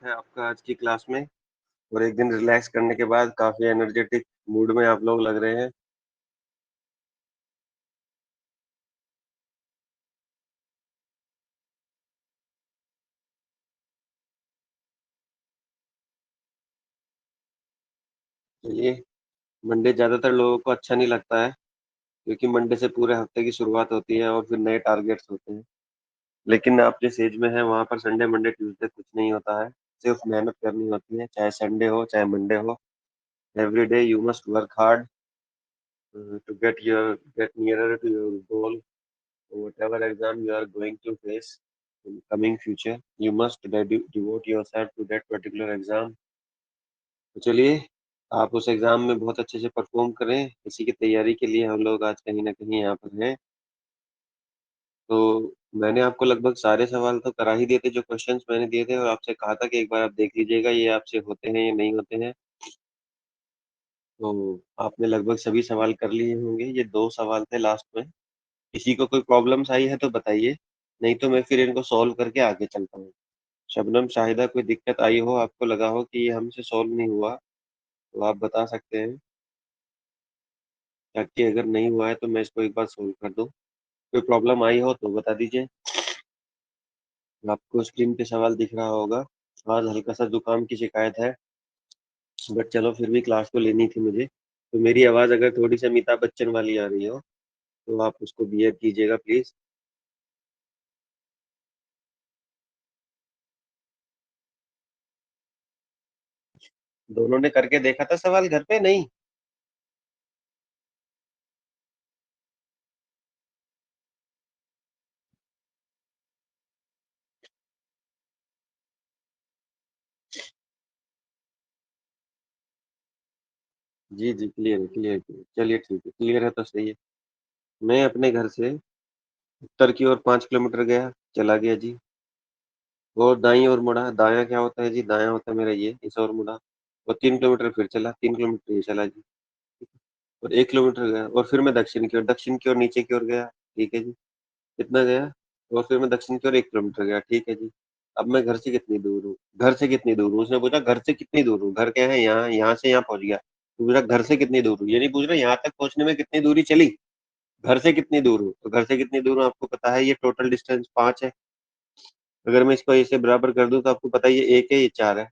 है आपका आज की क्लास में? और एक दिन रिलैक्स करने के बाद काफ़ी एनर्जेटिक मूड में आप लोग लग रहे हैं। चलिए, मंडे ज़्यादातर लोगों को अच्छा नहीं लगता है, क्योंकि मंडे से पूरे हफ्ते की शुरुआत होती है और फिर नए टारगेट्स होते हैं। लेकिन आप जिस एज में हैं, वहाँ पर संडे, मंडे, ट्यूसडे कुछ नहीं होता है। सिर्फ मेहनत करनी होती है, चाहे संडे हो, चाहे मंडे हो। Every day you must work hard to get nearer to your goal. Whatever exam you are going to face in coming future, you must devote yourself to that particular exam. तो चलिए, आप उस exam में बहुत अच्छे से perform करें। इसी की तैयारी के लिए हम लोग आज कहीं न कहीं यहाँ पर हैं। तो मैंने आपको लगभग सारे सवाल तो करा ही दिए थे, जो क्वेश्चंस मैंने दिए थे, और आपसे कहा था कि एक बार आप देख लीजिएगा ये आपसे होते हैं या नहीं होते हैं। तो आपने लगभग सभी सवाल कर लिए होंगे। ये 2 सवाल थे लास्ट में। किसी को कोई प्रॉब्लम्स आई है तो बताइए, नहीं तो मैं फिर इनको सॉल्व करके आगे चलता हूँ। शबनम, शाहिदा, कोई दिक्कत आई हो, आपको लगा हो कि ये हमसे सॉल्व नहीं हुआ, तो आप बता सकते हैं, ताकि अगर नहीं हुआ है तो मैं इसको एक बार सॉल्व कर दूँ। कोई प्रॉब्लम आई हो तो बता दीजिए। आपको स्क्रीन पे सवाल दिख रहा होगा। आज हल्का सा जुकाम की शिकायत है, बट चलो फिर भी क्लास तो लेनी थी मुझे। तो मेरी आवाज़ अगर थोड़ी सी अमिताभ बच्चन वाली आ रही हो, तो आप उसको बियर कीजिएगा प्लीज़। दोनों ने करके देखा था सवाल घर पे? नहीं? जी, जी, क्लियर है, क्लियर है। चलिए ठीक है, क्लियर है तो सही है। मैं अपने घर से उत्तर की ओर 5 किलोमीटर गया, चला गया जी। और दाईं ओर मुड़ा, दायाँ क्या होता है जी? दायाँ होता है मेरा ये, इस ओर मुड़ा। और 3 किलोमीटर फिर चला, 3 किलोमीटर ये चला जी। और 1 किलोमीटर गया, और फिर मैं दक्षिण की ओर नीचे की ओर गया, ठीक है जी। कितना गया? और फिर मैं दक्षिण की ओर 1 किलोमीटर गया, ठीक है जी। अब मैं घर से कितनी दूर हूँ? घर से कितनी दूर हूँ? उसने पूछा घर से कितनी दूर हूँ? घर क्या है? यहाँ, यहाँ से यहाँ पहुँच गया। तो पूछा घर से कितनी दूर हूँ? ये नहीं पूछ रहा यहाँ तक पहुँचने में कितनी दूरी चली। घर से कितनी दूर हूँ? तो घर से कितनी दूर हूँ आपको पता है, ये टोटल डिस्टेंस 5 है। अगर मैं इसको ऐसे बराबर कर दूं तो आपको पता है ये 1 है, ये 4 है।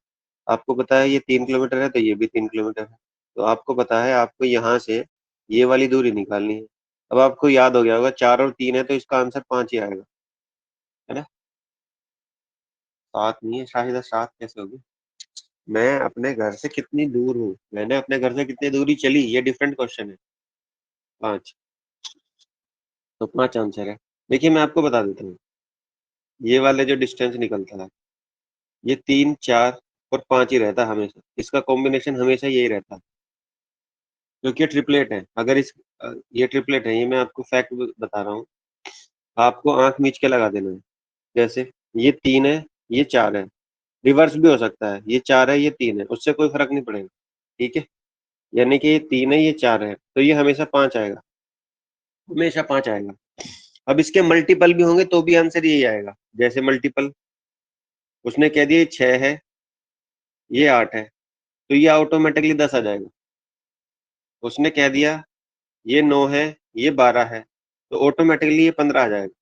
आपको पता है ये 3 किलोमीटर है, तो ये भी 3 किलोमीटर है। तो आपको पता है आपको यहाँ से ये वाली दूरी निकालनी है। अब आपको याद हो गया होगा 4 और 3 है, तो इसका आंसर 5 ही आएगा, है ना? 7 नहीं है शायद, 7 कैसे होगी? मैं अपने घर से कितनी दूर हूँ, मैंने अपने घर से कितनी दूरी चली, ये डिफरेंट क्वेश्चन है। 5, तो 5 आंसर है। देखिए मैं आपको बता देता हूँ, ये वाले जो डिस्टेंस निकलता है, ये 3, 4 और 5 ही रहता है हमेशा। इसका कॉम्बिनेशन हमेशा यही रहता है, क्योंकि ये ट्रिपलेट है। अगर ये ट्रिपलेट है, ये मैं आपको फैक्ट बता रहा हूँ। आपको आंख मीच के लगा देना है। जैसे ये 3 है, ये 4 है। रिवर्स भी हो सकता है, ये 4 है, ये 3 है, उससे कोई फर्क नहीं पड़ेगा। ठीक है? यानी कि ये 3 है, ये 4 है, तो ये हमेशा 5 आएगा। हमेशा 5 आएगा। अब इसके मल्टीपल भी होंगे तो भी आंसर यही आएगा। जैसे मल्टीपल उसने कह दिया 6 है, ये 8 है, तो ये ऑटोमेटिकली 10 आ जाएगा। उसने कह दिया ये 9 है, ये 12 है, तो ऑटोमेटिकली ये 15 आ जाएगा।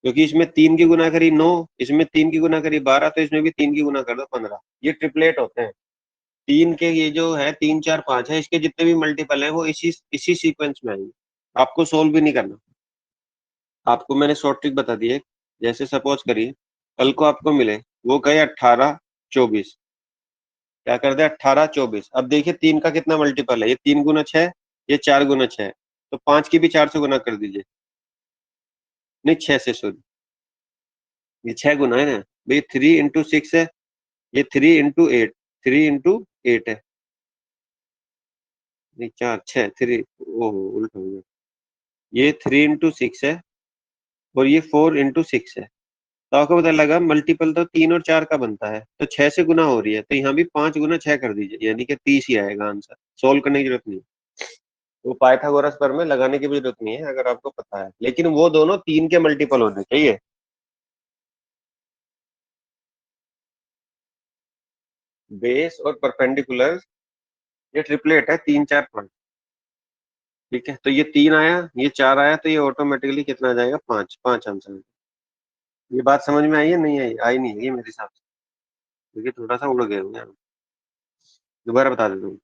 क्योंकि इसमें 3 की गुना करी 9, इसमें 3 की गुना करी 12, तो इसमें भी 3 की गुना कर दो 15। ये ट्रिपलेट होते हैं। 3 के ये जो है 3, 4, 5 है, इसके जितने भी मल्टीपल हैं वो इसी इसी सीक्वेंस में आएंगे। आपको सोल्व भी नहीं करना। आपको मैंने शॉर्ट ट्रिक बता दी है। जैसे सपोज करिए कल को आपको मिले, वो कहे 18, 24, क्या कर दे 18, 24। अब देखिए 3 का कितना मल्टीपल है, ये 3 गुना 6, ये 4 गुना 6, तो 5 की भी 4 से गुना कर दीजिए। नहीं, 6 से, सॉरी, ये 6 गुना है ना भाई। 3 into 6 है, ये 3 into 8, 3 into 8 है। नहीं, 4, 6, 3, ओहो उल्टा हो गया। ये 3 into 6 है, और ये 4 into 6 है। तो आपको पता लगा मल्टीपल तो 3 और 4 का बनता है, तो 6 से गुना हो रही है, तो यहाँ भी 5 गुना 6 कर दीजिए, यानी कि 30 ही आएगा आंसर। सोल्व करने की जरूरत नहीं। वो पाइथागोरस पर में लगाने की भी जरूरत नहीं है, अगर आपको पता है, लेकिन वो दोनों 3 के मल्टीपल होने चाहिए। बेस और परपेंडिकुलर, ये ट्रिपलेट है, 3 4 5। ठीक है, तो ये 3 आया, ये 4 आया, तो ये ऑटोमेटिकली कितना आ जाएगा, 5, 5 आंसर है। ये बात समझ में आई है, नहीं आई, आई नहीं है ये मेरे हिसाब से, क्योंकि थोड़ा सा उड़ गए होंगे हम। दोबारा बता देता हूँ,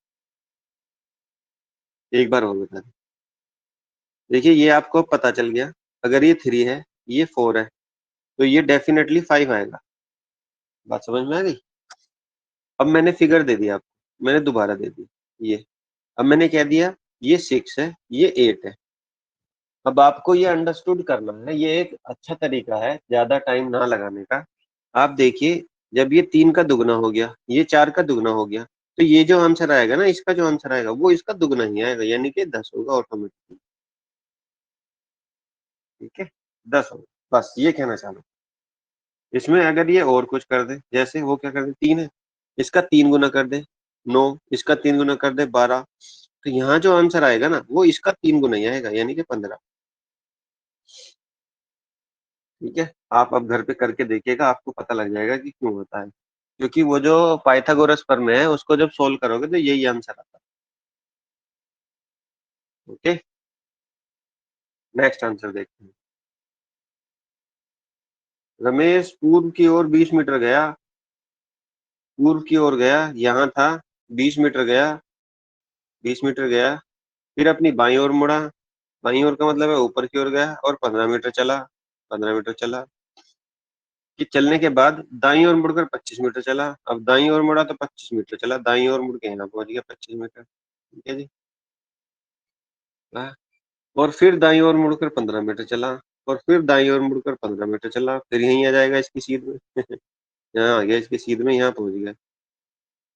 एक बार और बता दें। देखिए, ये आपको पता चल गया, अगर ये 3 है, ये 4 है, तो ये डेफिनेटली 5 आएगा। बात समझ में आ गई। अब मैंने फिगर दे दिया आपको, मैंने दोबारा दे दी ये। अब मैंने क्या दिया, ये 6 है, ये 8 है। अब आपको ये अंडरस्टूड करना है, ये एक अच्छा तरीका है ज्यादा टाइम ना लगाने का। आप देखिए, जब ये 3 का दुगना हो गया, ये 4 का दुगना हो गया, तो ये जो आंसर आएगा ना, इसका जो आंसर आएगा वो इसका दुगना ही आएगा, यानी कि 10 होगा ऑटोमेटिकली। ठीक है, 10 होगा, बस ये कहना चाह रहा हूँ। इसमें अगर ये और कुछ कर दे, जैसे वो क्या कर दे, 3 है, इसका 3 गुना कर दे 9, इसका 3 गुना कर दे 12, तो यहाँ जो आंसर आएगा ना, वो इसका 3 गुना ही आएगा, यानी कि 15। ठीक है, आप अब घर पे करके देखिएगा, आपको पता लग जाएगा कि क्यों होता है, क्योंकि वो जो पाइथागोरस प्रमेय है उसको जब सोल्व करोगे तो यही आंसर आता है। ओके, नेक्स्ट आंसर देखते हैं। रमेश पूर्व की ओर 20 मीटर गया, पूर्व की ओर गया, यहाँ था, 20 मीटर गया, 20 मीटर गया, फिर अपनी बाईं ओर मुड़ा, बाईं ओर का मतलब है ऊपर की ओर गया, और 15 मीटर चला, 15 मीटर चला, कि चलने के बाद दाईं ओर मुड़कर 25 मीटर चला। अब दाईं ओर मुड़ा तो 25 मीटर चला, दाईं ओर मुड़ के यहाँ पहुंच गया 25 मीटर। ठीक है जी। हाँ, और फिर दाईं ओर मुड़कर 15 मीटर चला, और फिर दाईं ओर मुड़कर 15 मीटर चला, फिर यहीं आ जाएगा इसकी सीध में। यहाँ आ गया इसकी सीध में, यहाँ पहुंच गया,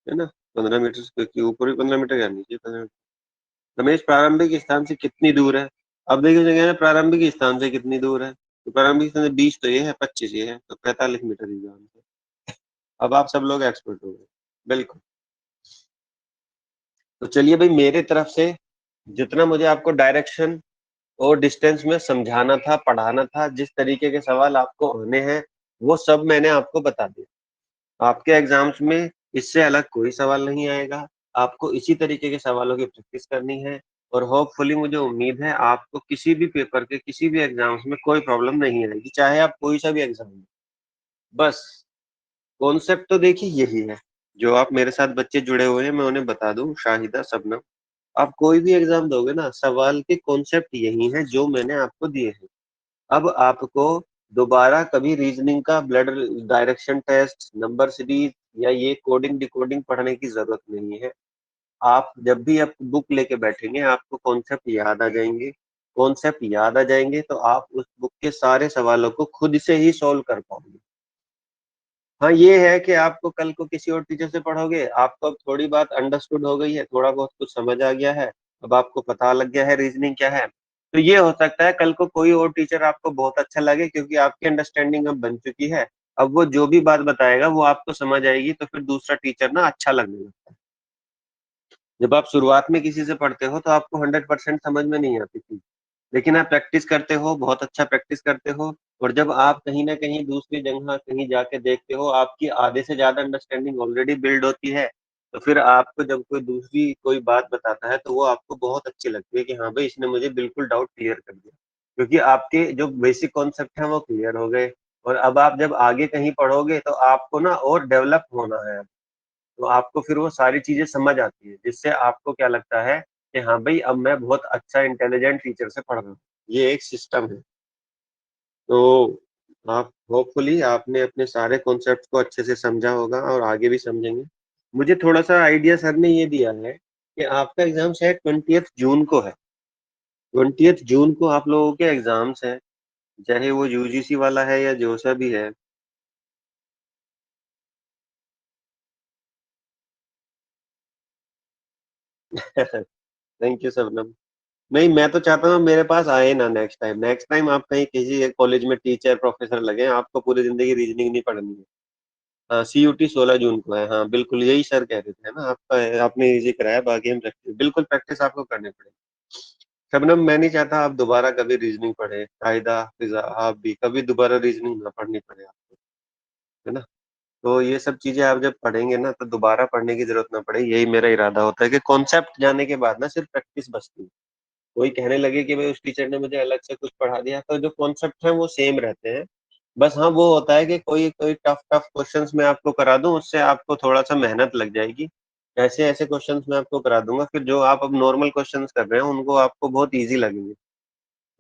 है ना। 15 मीटर के ऊपर भी 15 मीटर, या नीचे 15 मीटर। रमेश प्रारंभिक स्थान से कितनी दूर है। अब देखिए जगह प्रारंभिक स्थान से कितनी दूर है, तो प्रारंभिक स्थान से 20 तो ये है, 25 ये है, तो 45 मीटर ही जान है। अब आप सब लोग एक्सपर्ट हो गए, बिल्कुल। तो चलिए भाई, मेरे तरफ से जितना मुझे आपको डायरेक्शन और डिस्टेंस में समझाना था, पढ़ाना था, जिस तरीके के सवाल आपको आने हैं, वो सब मैंने आपको बता दिया। आपके एग्जाम्स में इससे अलग कोई सवाल नहीं आएगा, आपको इसी तरीके के सवालों की प्रैक्टिस करनी है। और होपफुली मुझे उम्मीद है आपको किसी भी पेपर के किसी भी एग्जाम्स में कोई प्रॉब्लम नहीं आएगी, चाहे आप कोई सा भी एग्जाम दो। बस कॉन्सेप्ट तो देखिए यही है, जो आप मेरे साथ बच्चे जुड़े हुए हैं, मैं उन्हें बता दूं, शाहिदा, शबनम, आप कोई भी एग्जाम दोगे ना, सवाल के कॉन्सेप्ट यही है जो मैंने आपको दिए हैं। अब आपको दोबारा कभी रीजनिंग का blood direction test, number series, या ये कोडिंग डिकोडिंग पढ़ने की जरूरत नहीं है। आप जब भी आप बुक लेके बैठेंगे, आपको कॉन्सेप्ट याद आ जाएंगे। कॉन्सेप्ट याद आ जाएंगे तो आप उस बुक के सारे सवालों को खुद से ही सॉल्व कर पाओगे। हाँ, ये है कि आपको कल को किसी और टीचर से पढ़ोगे, आपको अब थोड़ी बात अंडरस्टूड हो गई है, थोड़ा बहुत कुछ समझ आ गया है, अब आपको पता लग गया है रीजनिंग क्या है, तो ये हो सकता है कल को कोई और टीचर आपको बहुत अच्छा लगे, क्योंकि आपकी अंडरस्टैंडिंग अब बन चुकी है। अब वो जो भी बात बताएगा वो आपको समझ आएगी, तो फिर दूसरा टीचर ना अच्छा लगने लगता है। जब आप शुरुआत में किसी से पढ़ते हो तो आपको 100% समझ में नहीं आती थी, लेकिन आप प्रैक्टिस करते हो, बहुत अच्छा प्रैक्टिस करते हो, और जब आप कहीं ना कहीं दूसरी जगह कहीं जाके देखते हो, आपकी आधे से ज्यादा अंडरस्टैंडिंग ऑलरेडी बिल्ड होती है, तो फिर आपको जब कोई दूसरी कोई बात बताता है तो वो आपको बहुत अच्छी लगती है, कि हाँ भाई, इसने मुझे बिल्कुल डाउट क्लियर कर दिया, क्योंकि आपके जो बेसिक कॉन्सेप्ट है वो क्लियर हो गए। और अब आप जब आगे कहीं पढ़ोगे तो आपको ना और डेवलप होना है, तो आपको फिर वो सारी चीजें समझ आती है, जिससे आपको क्या लगता है कि हाँ भाई, अब मैं बहुत अच्छा इंटेलिजेंट टीचर से पढ़ रहा हूँ। ये एक सिस्टम है। तो आप होपफुली आपने अपने सारे कॉन्सेप्ट को अच्छे से समझा होगा और आगे भी समझेंगे। मुझे थोड़ा सा आइडिया सर ने ये दिया है कि आपका एग्जाम शायद 20th जून को है। 20th जून को आप लोगों के एग्जाम्स हैं, चाहे वो यूजीसी वाला है या जो सा भी है। थैंक यू सबनम। नहीं, मैं तो चाहता हूँ मेरे पास आए ना, नेक्स्ट टाइम आप कहीं किसी कॉलेज में टीचर प्रोफेसर लगे, आपको पूरी जिंदगी रीजनिंग नहीं पढ़नी है। हाँ, CUT 16 जून को है, हाँ बिल्कुल, यही सर कह रहे थे, है ना, आपका आपने इजी कराया, बाकी हम प्रैक्टिस, बिल्कुल प्रैक्टिस आपको करनी पड़ेगी। शबनम, मैं नहीं चाहता आप दोबारा कभी रीजनिंग पढ़े, कायदा फिजा, आप भी कभी दोबारा रीजनिंग ना पढ़नी पड़े आपको, है ना। तो ये सब चीजें आप जब पढ़ेंगे ना तो दोबारा पढ़ने की जरूरत ना पड़े, यही मेरा इरादा होता है कि कॉन्सेप्ट जाने के बाद ना सिर्फ प्रैक्टिस बचती है। कोई कहने लगे कि भाई उस टीचर ने मुझे अलग से कुछ पढ़ा दिया, तो जो कॉन्सेप्ट है वो सेम रहते हैं। बस हाँ वो होता है कि कोई कोई टफ टफ क्वेश्चंस मैं आपको करा दूं, उससे आपको थोड़ा सा मेहनत लग जाएगी। ऐसे ऐसे क्वेश्चंस मैं आपको करा दूंगा, फिर जो आप अब नॉर्मल क्वेश्चंस कर रहे हैं उनको आपको बहुत इजी लगेंगे,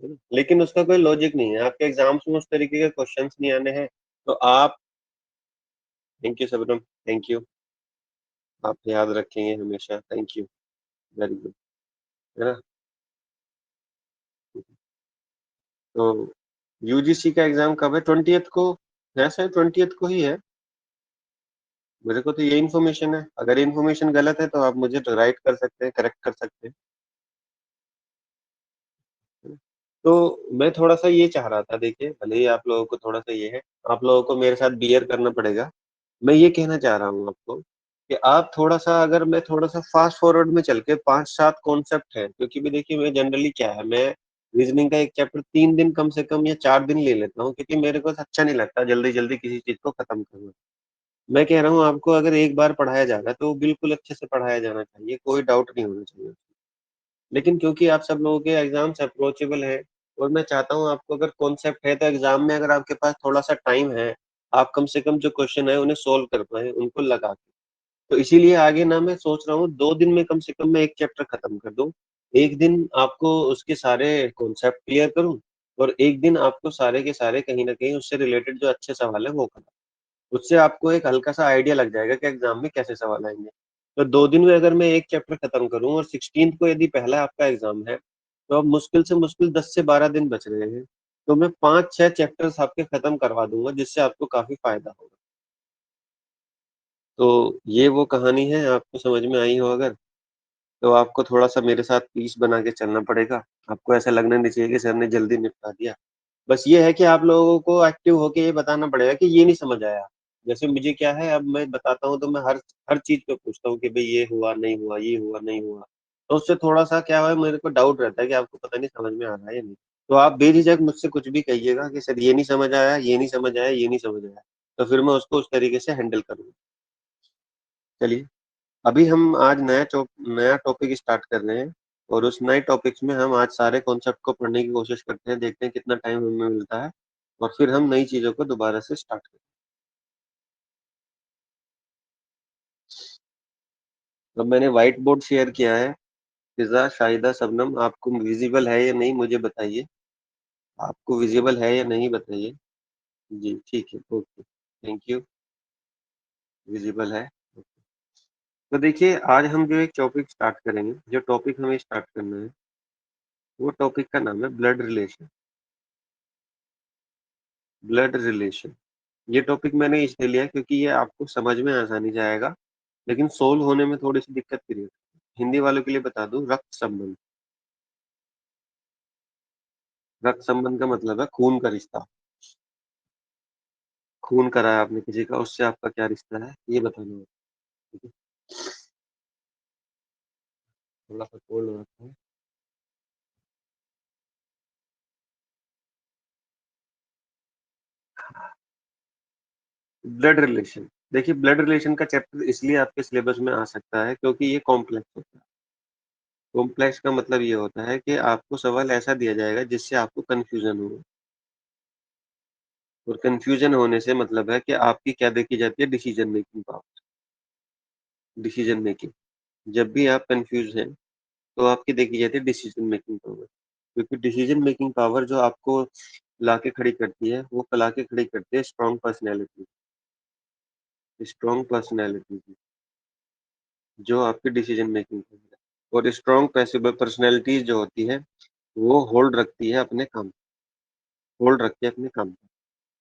है ना? लेकिन उसका कोई लॉजिक नहीं है, आपके एग्जाम्स में उस तरीके के क्वेश्चंस नहीं आने हैं। तो आप, थैंक यू सबरम, थैंक यू। आप याद रखेंगे हमेशा, थैंक यू, वेरी गुड, है ना? तो यूजीसी का एग्जाम कब है? 20th को है, शायद 20th को ही है। मेरे को तो ये इन्फॉर्मेशन है, अगर इन्फॉर्मेशन गलत है तो आप मुझे तो राइट कर सकते हैं, करेक्ट कर सकते हैं। तो मैं थोड़ा सा ये चाह रहा था, देखिए भले ही आप लोगों को थोड़ा सा ये है, आप लोगों को मेरे साथ बियर करना पड़ेगा। मैं ये कहना चाह रहा हूँ आपको कि आप थोड़ा सा, अगर मैं थोड़ा सा फास्ट फॉरवर्ड में चल के 5-7 कॉन्सेप्ट है, क्योंकि भी देखिए मैं जनरली क्या है, मैं रीजनिंग का एक चैप्टर 3 दिन कम से कम या 4 दिन ले लेता हूँ, क्योंकि मेरे को अच्छा नहीं लगता जल्दी जल्दी किसी चीज को खत्म करना। मैं कह रहा हूँ आपको, अगर एक बार पढ़ाया जा रहा है तो वो बिल्कुल अच्छे से पढ़ाया जाना चाहिए, कोई डाउट नहीं होना चाहिए। लेकिन क्योंकि आप सब लोगों के एग्जाम्स अप्रोचेबल है, और मैं चाहता हूँ आपको, अगर कॉन्सेप्ट है तो एग्जाम में अगर आपके पास थोड़ा सा टाइम है, आप कम से कम जो क्वेश्चन है उन्हें सोल्व कर पाए उनको लगा के। तो इसीलिए आगे ना मैं सोच रहा हूँ 2 दिन में कम से कम मैं एक चैप्टर खत्म कर दूं। एक दिन आपको उसके सारे कॉन्सेप्ट क्लियर करूं, और एक दिन आपको सारे के सारे कहीं ना कहीं उससे रिलेटेड जो अच्छे सवाल है वो कराऊं। उससे आपको एक हल्का सा आइडिया लग जाएगा कि एग्जाम में कैसे सवाल आएंगे। तो 2 दिन में अगर मैं एक चैप्टर खत्म करूं, और 16th को यदि पहला आपका एग्जाम है, तो अब मुश्किल से मुश्किल 10 से 12 दिन बच रहे हैं। तो मैं 5-6 चैप्टर्स आपके खत्म करवा दूंगा, जिससे आपको काफी फायदा होगा। तो ये वो कहानी है, आपको समझ में आई हो अगर, तो आपको थोड़ा सा मेरे साथ पीस बना के चलना पड़ेगा। आपको ऐसा लगना नहीं चाहिए कि सर ने जल्दी निपटा दिया। बस ये है कि आप लोगों को एक्टिव होके ये बताना पड़ेगा कि ये नहीं समझ आया। जैसे मुझे क्या है, अब मैं बताता हूँ तो मैं हर हर चीज पे पूछता हूँ कि भाई ये हुआ नहीं हुआ, ये हुआ नहीं हुआ। तो उससे थोड़ा सा क्या है, मेरे को डाउट रहता है कि आपको पता नहीं समझ में आ रहा है या नहीं। तो आप बेझिझक मुझसे कुछ भी कहिएगा कि सर ये नहीं समझ आया, ये नहीं समझ आया, ये नहीं समझ आया। तो फिर मैं उसको उस तरीके से हैंडल करूंगा। चलिए, अभी हम आज नया टॉपिक स्टार्ट कर रहे हैं, और उस नए टॉपिक्स में हम आज सारे कॉन्सेप्ट को पढ़ने की कोशिश करते हैं, देखते हैं कितना टाइम हमें मिलता है, और फिर हम नई चीजों को दोबारा से स्टार्ट करते हैं। अब मैंने व्हाइट बोर्ड शेयर किया है। फिजा, शाहिदा, शबनम, आपको विजिबल है या नहीं मुझे बताइए। आपको विजिबल है या नहीं बताइए। जी ठीक है, ओके, थैंक यू, विजिबल है। तो देखिए, आज हम जो एक टॉपिक स्टार्ट करेंगे, जो टॉपिक हमें स्टार्ट करना है, वो टॉपिक का नाम है ब्लड रिलेशन। ब्लड रिलेशन, ये टॉपिक मैंने इसलिए लिया क्योंकि ये आपको समझ में आसानी से आएगा, लेकिन सोल्व होने में थोड़ी सी दिक्कत क्रिएट है। हिंदी वालों के लिए बता दूं, रक्त संबंध। रक्त संबंध का मतलब है खून का रिश्ता। खून कराया आपने किसी का, उससे आपका क्या रिश्ता है, ये बताना होगा। ठीक है, थोड़ा सा कोल्ड हो रखा है। ब्लड रिलेशन, देखिए ब्लड रिलेशन का चैप्टर इसलिए आपके सिलेबस में आ सकता है क्योंकि ये कॉम्प्लेक्स होता है। कॉम्प्लेक्स का मतलब ये होता है कि आपको सवाल ऐसा दिया जाएगा जिससे आपको कंफ्यूजन हो, और कंफ्यूजन होने से मतलब है कि आपकी क्या देखी जाती है, decision making power. Decision making, जब भी आप कंफ्यूज हैं तो आपकी देखी जाती है डिसीजन मेकिंग पावर, क्योंकि डिसीजन मेकिंग पावर जो आपको लाके खड़ी करती है, वो लाके खड़ी करती है स्ट्रॉन्ग पर्सनैलिटी। स्ट्रॉन्ग पर्सनैलिटी जो आपकी डिसीजन मेकिंग पावर है, और स्ट्रॉन्ग पर्सनैलिटीज जो होती है, वो होल्ड रखती है अपने काम।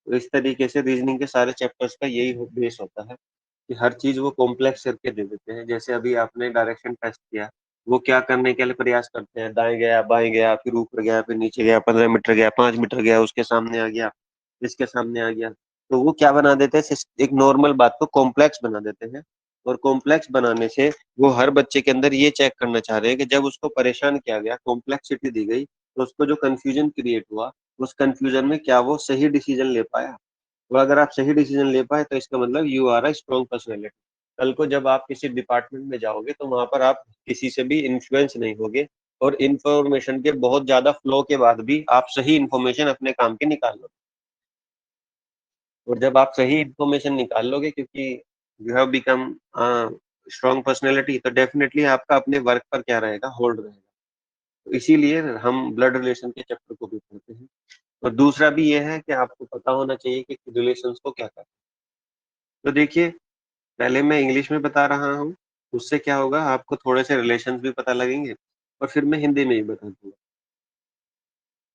तो इस तरीके से रीजनिंग के सारे चैप्टर्स का यही बेस होता है कि हर चीज वो कॉम्प्लेक्स करके दे देते हैं। जैसे अभी आपने डायरेक्शन टेस्ट किया, वो क्या करने के लिए प्रयास करते हैं, दाएं गया, बाएं गया, फिर ऊपर गया, फिर नीचे गया, 15 मीटर गया, 5 मीटर गया, उसके सामने आ गया, इसके सामने आ गया। तो वो क्या बना देते हैं, एक नॉर्मल बात को कॉम्प्लेक्स बना देते हैं। और कॉम्प्लेक्स बनाने से वो हर बच्चे के अंदर ये चेक करना चाह रहे हैं कि जब उसको परेशान किया गया, कॉम्प्लेक्सिटी दी गई, तो उसको जो कंफ्यूजन क्रिएट हुआ, उस कंफ्यूजन में क्या वो सही डिसीजन ले पाया। और अगर आप सही डिसीजन ले पाए तो इसका मतलब you are a strong personality. कल को जब आप किसी डिपार्टमेंट में जाओगे तो वहां पर आप किसी से भी इन्फ्लुएंस नहीं होगे, और इंफॉर्मेशन के बहुत ज्यादा फ्लो के बाद भी आप सही इंफॉर्मेशन अपने काम की निकाल लो। और जब आप सही इंफॉर्मेशन निकाल लोगे, क्योंकि you have become strong personality, तो डेफिनेटली आपका अपने वर्क पर क्या रहेगा, होल्ड रहेगा। तो इसीलिए हम ब्लड रिलेशन के चैप्टर को भी पढ़ते हैं। और दूसरा भी ये है कि आपको पता होना चाहिए कि रिलेशंस को क्या करते हैं। तो देखिए, पहले मैं इंग्लिश में बता रहा हूँ, उससे क्या होगा, आपको थोड़े से रिलेशंस भी पता लगेंगे, और फिर मैं हिंदी में ही बता दूंगा।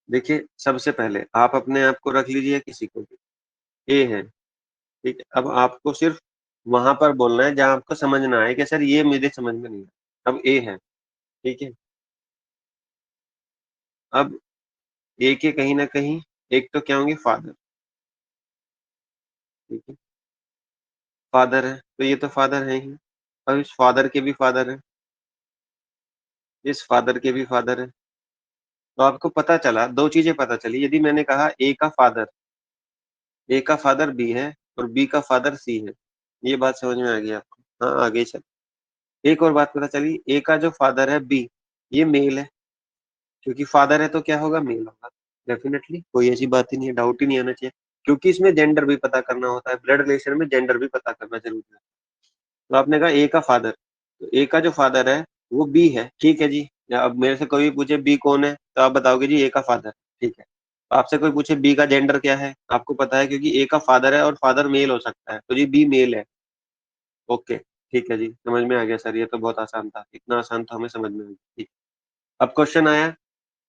देखिए, सबसे पहले आप अपने आप को रख लीजिए किसी को भी, ए है, ठीक है। अब आपको सिर्फ वहां पर बोलना है जहां आपको समझ ना आए कि सर ये मुझे समझ में नहीं आया। अब ए है, ठीक है। अब ए के कहीं ना कहीं एक तो क्या होंगे, फादर, ठीक है। फादर है तो ये तो फादर है ही। अब इस फादर के भी फादर है, इस फादर के भी फादर है। तो आपको पता चला, दो चीजें पता चली। यदि मैंने कहा ए का फादर बी है और बी का फादर सी है, ये बात समझ में आ गई आपको? हाँ, आगे चल। एक और बात पता चली, ए का जो फादर है बी, ये मेल है, क्योंकि फादर है तो क्या होगा, मेल होगा। डेफिनेटली कोई ऐसी बात ही नहीं है, डाउट ही नहीं आना चाहिए, क्योंकि इसमें जेंडर भी पता करना होता है, ब्लड रिलेशन में जेंडर भी पता करना जरूरी है। तो आपने कहा ए का फादर, तो ए का जो फादर है वो बी है, ठीक है जी। या अब मेरे से कोई भी पूछे बी कौन है, तो आप बताओगे जी ए का फादर, ठीक है। आपसे कोई पूछे बी का जेंडर क्या है, आपको पता है, क्योंकि ए का फादर है और फादर मेल हो सकता है, तो जी बी मेल है। ओके, ठीक है जी, समझ में आ गया सर, ये तो बहुत आसान था, इतना आसान तो हमें समझ में आ गया, ठीक। अब क्वेश्चन आया,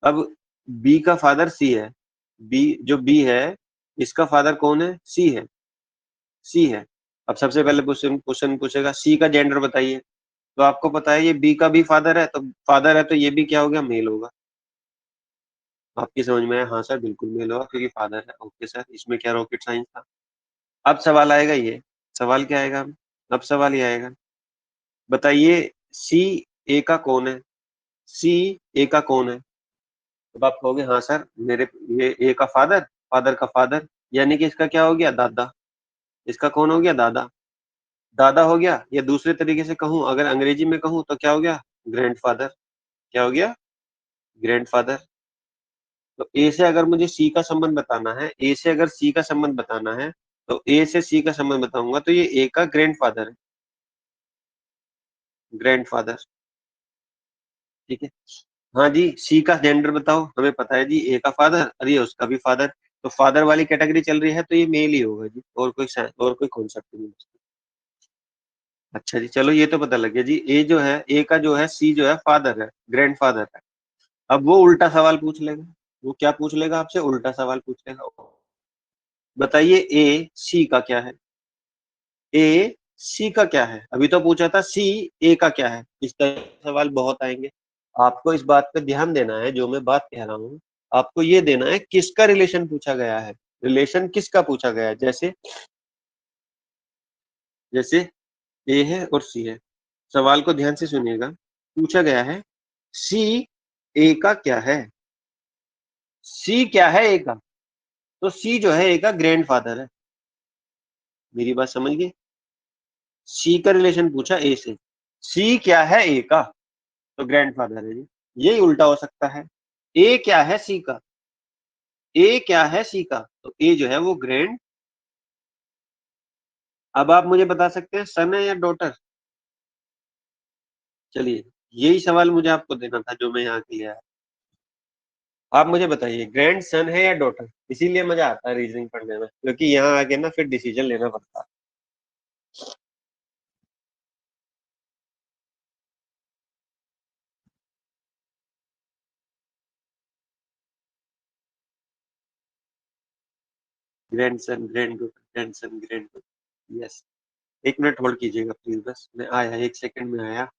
अब बी का फादर सी है, बी जो बी है, इसका फादर कौन है, सी है, सी है। अब सबसे पहले क्वेश्चन क्वेश्चन पूछेगा सी का जेंडर बताइए, तो आपको पता है ये बी का भी फादर है, तो फादर है तो ये भी क्या हो गया, मेल होगा। आपकी समझ में आया? हाँ सर, बिल्कुल मेल होगा, क्योंकि फादर है। ओके सर, इसमें क्या रॉकेट साइंस था। अब सवाल आएगा, ये सवाल क्या आएगा, अब सवाल ये आएगा, बताइए सी ए का कौन है, सी ए का कौन है। अब आप कहोगे हाँ सर, मेरे ये ए का फादर, फादर का फादर, यानी कि इसका क्या हो गया, दादा। इसका कौन हो गया, दादा। दादा हो गया, या दूसरे तरीके से कहूं, अगर अंग्रेजी में कहूं तो क्या हो गया, ग्रैंडफादर। क्या हो गया, ग्रैंडफादर। तो ए से अगर मुझे सी का संबंध बताना है, ए से अगर सी का संबंध बताना है, तो ए से सी का संबंध बताऊंगा तो ये ए का ग्रैंडफादर है, ग्रैंडफादर, ठीक है। हाँ जी, सी का जेंडर बताओ, हमें पता है जी ए का फादर और ये उसका भी फादर, तो फादर वाली कैटेगरी चल रही है तो ये मेल ही होगा जी, और कोई कॉन्सेप्ट नहीं है। अच्छा जी, चलो ये तो पता लग गया जी, ए जो है, ए का जो है, सी जो है फादर है, ग्रैंडफादर है। अब वो उल्टा सवाल पूछ लेगा, वो क्या पूछ लेगा आपसे, उल्टा सवाल पूछ लेगा। बताइए ए सी का क्या है, ए सी का क्या है। अभी तो पूछा था सी ए का क्या है, इस तरह के सवाल बहुत आएंगे। आपको इस बात पे ध्यान देना है, जो मैं बात कह रहा हूँ, आपको ये देना है किसका रिलेशन पूछा गया है, रिलेशन किसका पूछा गया है। जैसे जैसे ए है और सी है, सवाल को ध्यान से सुनिएगा, पूछा गया है सी ए का क्या है, सी क्या है ए का, तो सी जो है ए का ग्रैंडफादर है। मेरी बात समझ गए, सी का रिलेशन पूछा ए से, सी क्या है ए का, तो ग्रैंडफादर है जी। यही उल्टा हो सकता है, ए क्या है सी का, ए क्या है सी का, तो ए जो है वो ग्रैंड। अब आप मुझे बता सकते हैं सन है या डॉटर। चलिए, यही सवाल मुझे आपको देना था जो मैं यहाँ के लिए आया। आप मुझे बताइए, ग्रैंड सन है या डॉटर। इसीलिए मजा आता है रीजनिंग पढ़ने में, क्योंकि यहाँ आके ना फिर डिसीजन लेना पड़ता है। Grandson, granddaughter, grandson, granddaughter, yes. एक मिनट होल्ड कीजिएगा प्लीज, बस मैं आया, एक सेकंड में आया।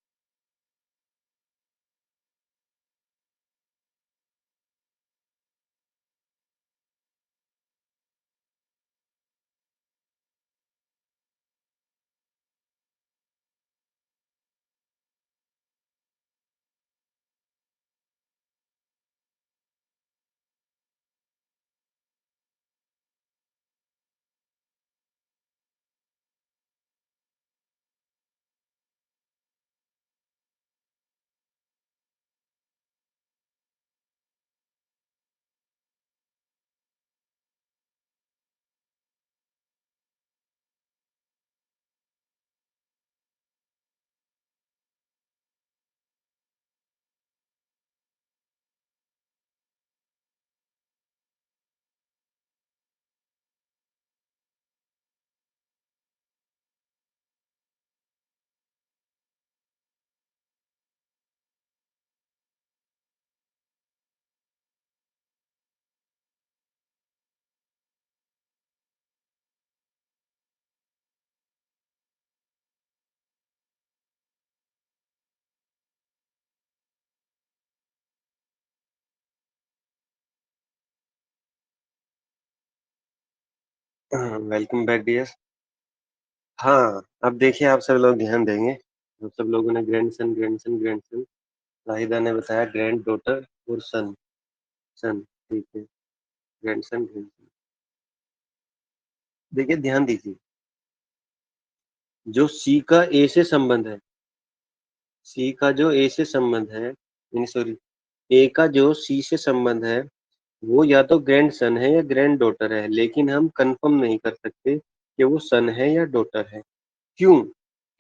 Welcome back dear. हाँ, अब देखिए आप सब लोग ध्यान देंगे। हम सब लोगों ने ग्रैंडसन, ग्रैंडसन, ग्रैंडसन, राहिदा ने बताया ग्रैंड डॉटर और सन, सन, ठीक है, ग्रैंडसन, ग्रैंडसन। देखिए ध्यान दीजिए, जो सी का ए से संबंध है, सी का जो ए से संबंध है, नहीं सॉरी, ए का जो सी से संबंध है, वो या तो ग्रैंड सन है या ग्रैंड डॉटर है, लेकिन हम कंफर्म नहीं कर सकते कि वो सन है या डॉटर है। क्यों?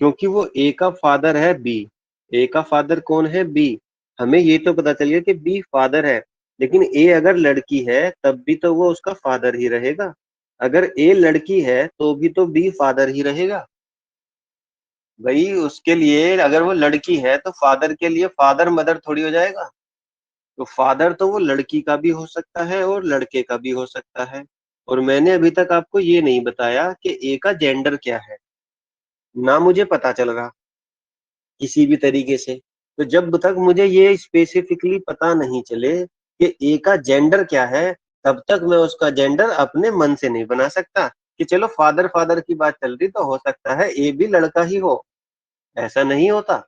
क्योंकि वो ए का फादर है बी। ए का फादर कौन है? बी। हमें ये तो पता चल गया कि बी फादर है, लेकिन ए अगर लड़की है तब भी तो वो उसका फादर ही रहेगा। अगर ए लड़की है तो भी तो बी फादर ही रहेगा। भाई उसके लिए अगर वो लड़की है तो फादर के लिए फादर मदर थोड़ी हो जाएगा। तो फादर तो वो लड़की का भी हो सकता है और लड़के का भी हो सकता है। और मैंने अभी तक आपको ये नहीं बताया कि ए का जेंडर क्या है, ना मुझे पता चल रहा किसी भी तरीके से। तो जब तक मुझे ये स्पेसिफिकली पता नहीं चले कि ए का जेंडर क्या है, तब तक मैं उसका जेंडर अपने मन से नहीं बना सकता कि चलो फादर फादर की बात चल रही तो हो सकता है ए भी लड़का ही हो। ऐसा नहीं होता।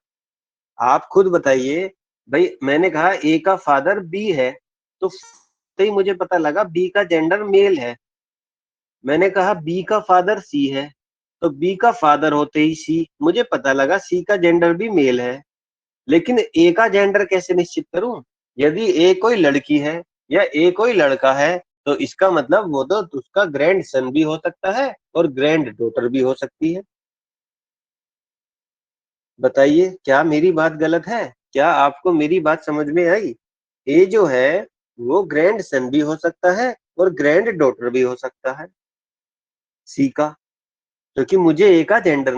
आप खुद बताइए। भाई मैंने कहा ए का फादर बी है, तो ही मुझे पता लगा बी का जेंडर मेल है। मैंने कहा बी का फादर सी है, तो बी का फादर होते ही सी, मुझे पता लगा सी का जेंडर भी मेल है। लेकिन ए का जेंडर कैसे निश्चित करूं? यदि ए कोई लड़की है या ए कोई लड़का है, तो इसका मतलब वो तो उसका ग्रैंड सन भी हो सकता है और ग्रैंड डॉटर भी हो सकती है। बताइए क्या मेरी बात गलत है? क्या आपको मेरी बात समझ में आई? ए जो है वो ग्रैंड सन भी हो सकता है और ग्रैंड डॉटर भी हो सकता है सी का, क्योंकि मुझे ए का जेंडर।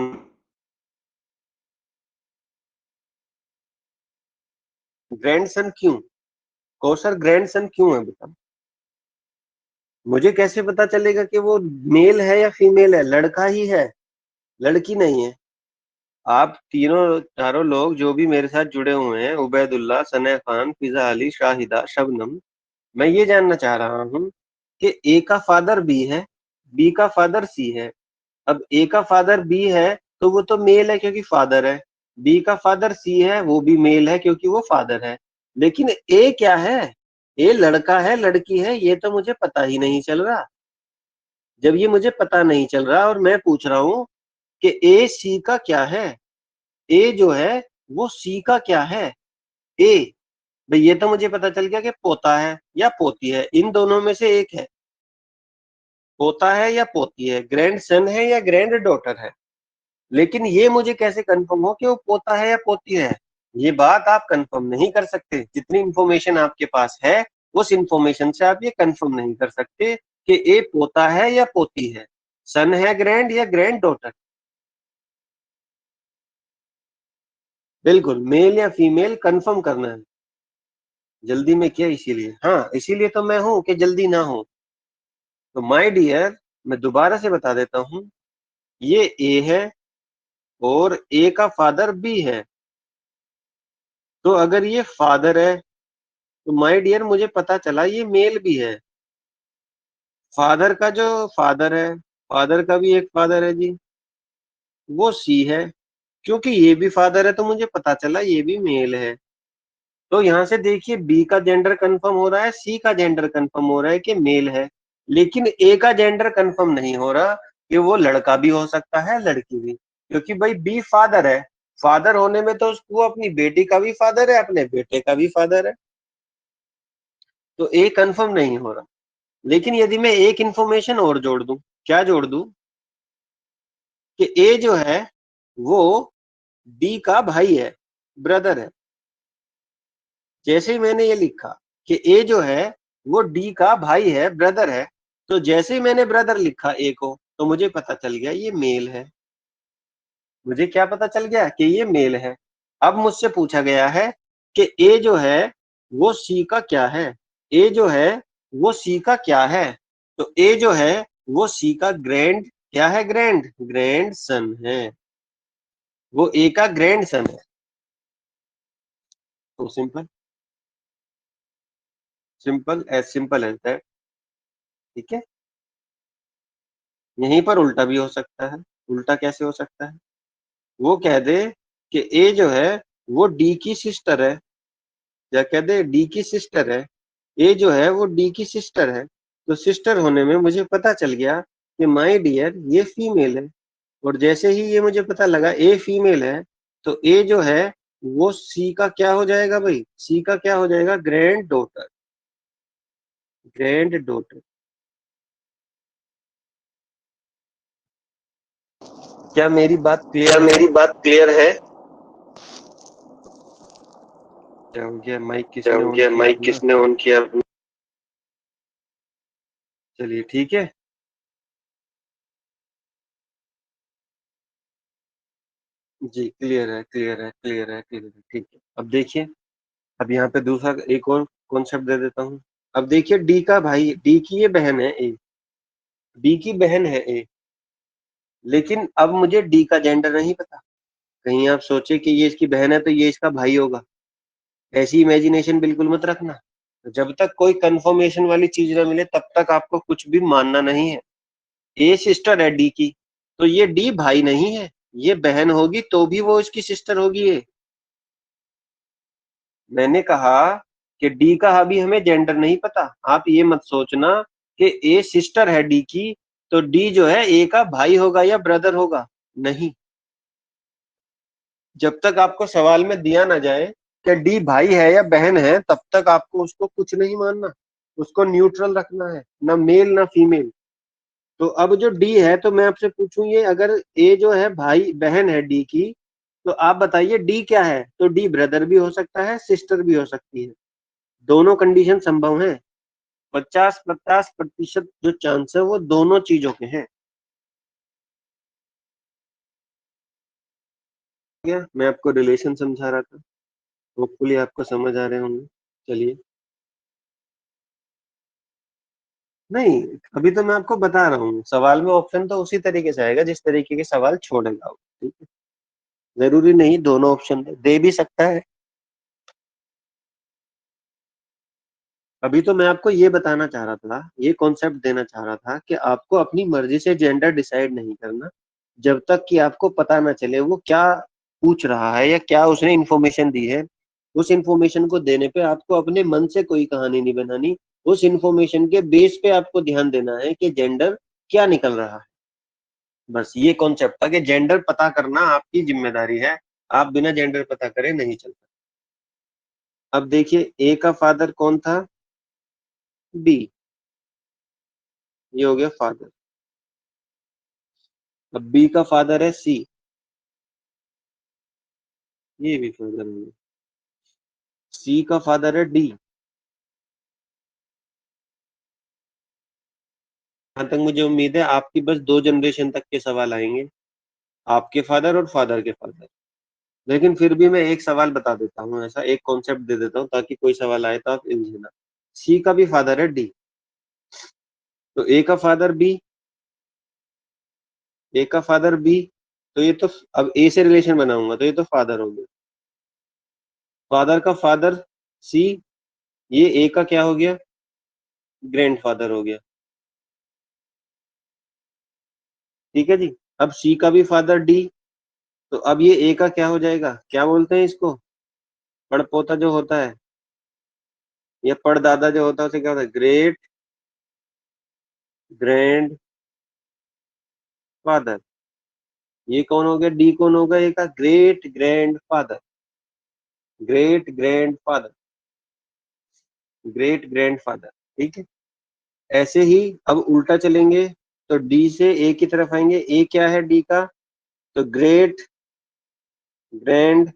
ग्रैंड सन क्यों? कौशल ग्रैंड सन क्यों है बता? मुझे कैसे पता चलेगा कि वो मेल है या फीमेल है? लड़का ही है, लड़की नहीं है। आप तीनों चारों लोग जो भी मेरे साथ जुड़े हुए हैं, उबैदुल्ला, सना खान, फिजा अली, शाहिदा, शबनम, मैं ये जानना चाह रहा हूँ कि ए का फादर बी है, बी का फादर सी है। अब ए का फादर बी है तो वो तो मेल है क्योंकि फादर है। बी का फादर सी है, वो भी मेल है क्योंकि वो फादर है। लेकिन ए क्या है? ए लड़का है लड़की है, ये तो मुझे पता ही नहीं चल रहा। जब ये मुझे पता नहीं चल रहा और मैं पूछ रहा हूँ कि ए सी का क्या है, ए जो है वो सी का क्या है? ए, भाई ये तो मुझे पता चल गया कि पोता है या पोती है, इन दोनों में से एक है। पोता है या पोती है, ग्रैंड सन है या ग्रैंड डॉटर है। लेकिन ये मुझे कैसे कंफर्म हो कि वो पोता है या पोती है? ये बात आप कंफर्म नहीं कर सकते। जितनी इंफॉर्मेशन आपके पास है, उस इंफॉर्मेशन से आप ये कंफर्म नहीं कर सकते कि ए पोता है या पोती है, सन है ग्रैंड या ग्रैंड डॉटर। बिल्कुल मेल या फीमेल कंफर्म करना है। जल्दी में किया इसीलिए, हाँ इसीलिए तो मैं हूं कि जल्दी ना हो। तो माय डियर, मैं दोबारा से बता देता हूँ, ये ए है और ए का फादर बी है। तो अगर ये फादर है तो माय डियर मुझे पता चला ये मेल भी है। फादर का जो फादर है, फादर का भी एक फादर है जी, वो सी है। क्योंकि ये भी फादर है तो मुझे पता चला ये भी मेल है। तो यहाँ से देखिए बी का जेंडर कंफर्म हो रहा है, सी का जेंडर कंफर्म हो रहा है कि मेल है। लेकिन ए का जेंडर कंफर्म नहीं हो रहा कि वो लड़का भी हो सकता है लड़की भी, क्योंकि भाई बी फादर है। फादर होने में तो वो अपनी बेटी का भी फादर है, अपने बेटे का भी फादर है। तो ए कंफर्म नहीं हो रहा। लेकिन यदि मैं एक इंफॉर्मेशन और जोड़ दूं, क्या जोड़ दूं? कि ए जो है वो डी का भाई है, ब्रदर है। जैसे ही मैंने ये लिखा कि ए जो है वो डी का भाई है, ब्रदर है, तो जैसे ही मैंने ब्रदर लिखा ए को, तो मुझे पता चल गया ये मेल है। मुझे क्या पता चल गया कि ये मेल है। अब मुझसे पूछा गया है कि ए जो है वो सी का क्या है? ए जो है वो सी का क्या है? तो ए जो है वो सी का ग्रैंड क्या है? ग्रैंड ग्रैंड सन है। वो ए का ग्रैंड सन है। तो सिंपल, सिंपल एज दैट। ठीक है। यहीं पर उल्टा भी हो सकता है। उल्टा कैसे हो सकता है? वो कह दे कि ए जो है वो डी की सिस्टर है, या कह दे डी की सिस्टर है। ए जो है वो डी की सिस्टर है, तो सिस्टर होने में मुझे पता चल गया कि माय डियर ये फीमेल है। और जैसे ही ये मुझे पता लगा ए फीमेल है, तो ए जो है वो सी का क्या हो जाएगा भाई? सी का क्या हो जाएगा? Grand daughter. Grand daughter. क्या मेरी बात क्या क्लियर है? मेरी बात क्लियर है? क्या हो गया? माइक क्या किसने हो ऑन गया? किया माइक अपना? किसने ऑन किया अपना? चलिए ठीक है। जी क्लियर है, क्लियर है, क्लियर है, क्लियर है, ठीक है। अब देखिए, अब यहाँ पे दूसरा एक और कॉन्सेप्ट दे देता हूँ। अब देखिए, डी का भाई, डी की ये बहन है ए, डी की बहन है ए, लेकिन अब मुझे डी का जेंडर नहीं पता। कहीं आप सोचे कि ये इसकी बहन है तो ये इसका भाई होगा, ऐसी इमेजिनेशन बिल्कुल मत रखना। जब तक कोई कंफर्मेशन वाली चीज ना मिले तब तक आपको कुछ भी मानना नहीं है। ए सिस्टर है डी की, तो ये डी भाई नहीं है, ये बहन होगी तो भी वो इसकी सिस्टर होगी ये। मैंने कहा कि डी का अभी हमें जेंडर नहीं पता। आप ये मत सोचना कि ए सिस्टर है डी की, तो डी जो है ए का भाई होगा या ब्रदर होगा। नहीं, जब तक आपको सवाल में दिया ना जाए कि डी भाई है या बहन है, तब तक आपको उसको कुछ नहीं मानना। उसको न्यूट्रल रखना है, ना मेल ना फीमेल। तो अब जो डी है, तो मैं आपसे पूछूं, ये अगर ए जो है भाई बहन है डी की, तो आप बताइए डी क्या है? तो डी ब्रदर भी हो सकता है, सिस्टर भी हो सकती है। दोनों कंडीशन संभव है। 50-50% जो चांस है वो दोनों चीजों के हैं। क्या मैं आपको रिलेशन समझा रहा था? होपफुली आपको समझ आ रहे होंगे। चलिए। नहीं, अभी तो मैं आपको बता रहा हूँ, सवाल में ऑप्शन तो उसी तरीके से आएगा जिस तरीके के सवाल छोड़ेगा वो, ठीक है? जरूरी नहीं दोनों ऑप्शन दे भी सकता है। अभी तो मैं आपको ये बताना चाह रहा था, ये कॉन्सेप्ट देना चाह रहा था कि आपको अपनी मर्जी से जेंडर डिसाइड नहीं करना, जब तक कि आपको पता ना चले वो क्या पूछ रहा है या क्या उसने इंफॉर्मेशन दी है। उस इंफॉर्मेशन को देने पे आपको अपने मन से कोई कहानी नहीं बनानी। उस इंफॉर्मेशन के बेस पे आपको ध्यान देना है कि जेंडर क्या निकल रहा है। बस ये कॉन्सेप्ट था कि जेंडर पता करना आपकी जिम्मेदारी है। आप बिना जेंडर पता करे नहीं चलता। अब देखिए, ए का फादर कौन था? बी। ये हो गया फादर। अब बी का फादर है सी। ये भी फादर हो गया। सी का फादर है डी। जहां तक मुझे उम्मीद है आपकी बस 2 जनरेशन तक के सवाल आएंगे, आपके फादर और फादर के फादर। लेकिन फिर भी मैं एक सवाल बता देता हूँ, ऐसा एक कॉन्सेप्ट दे देता हूँ ताकि कोई सवाल आए तो आप इलझे ना। सी का भी फादर है डी, तो ए का फादर बी, ए का फादर बी, तो ये तो, अब ए से रिलेशन बनाऊंगा तो ये तो फादर हो गया। फादर का फादर सी, ये ए का क्या हो गया? ग्रैंडफादर हो गया। ठीक है जी। अब सी का भी फादर डी, तो अब ये ए का क्या हो जाएगा? क्या बोलते हैं इसको? पड़पोता जो होता है, या पड़दादा जो होता है, उसे क्या होता है? Great grand father. ये कौन हो गया? डी कौन होगा? ए का great grand father. Great grand father. Great grand father. ठीक है। ऐसे ही अब उल्टा चलेंगे, तो डी से ए की तरफ आएंगे। ए क्या है डी का? तो ग्रेट ग्रैंड।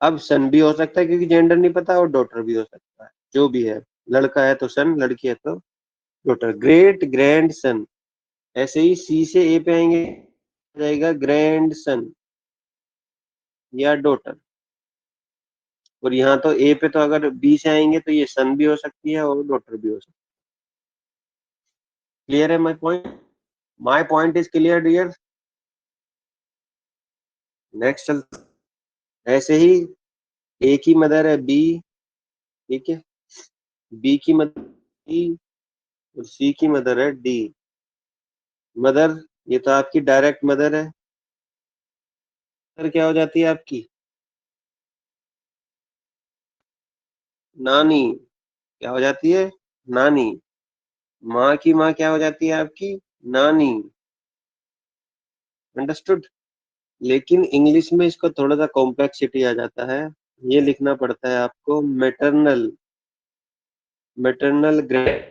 अब सन भी हो सकता है क्योंकि जेंडर नहीं पता, और डॉटर भी हो सकता है, जो भी है। लड़का है तो सन, लड़की है तो डॉटर। Great grand son. ऐसे ही सी से ए पे आएंगे, हो जाएगा ग्रैंड सन या डॉटर। और यहाँ तो ए पे, तो अगर बी से आएंगे तो ये सन भी हो सकती है और डॉटर भी हो सकती है। क्लियर है my point? My point is clear dear. Next चल। ऐसे ही ए की मदर है बी, ठीक है, बी की मदर सी, और सी की मदर है डी। मदर, ये तो आपकी डायरेक्ट मदर है। मदर क्या हो जाती है आपकी? नानी। क्या हो जाती है? नानी। माँ की माँ क्या हो जाती है आपकी? नानी। अंडरस्टूड। लेकिन इंग्लिश में इसको थोड़ा सा कॉम्प्लेक्सिटी आ जाता है। ये लिखना पड़ता है आपको maternal, maternal grand,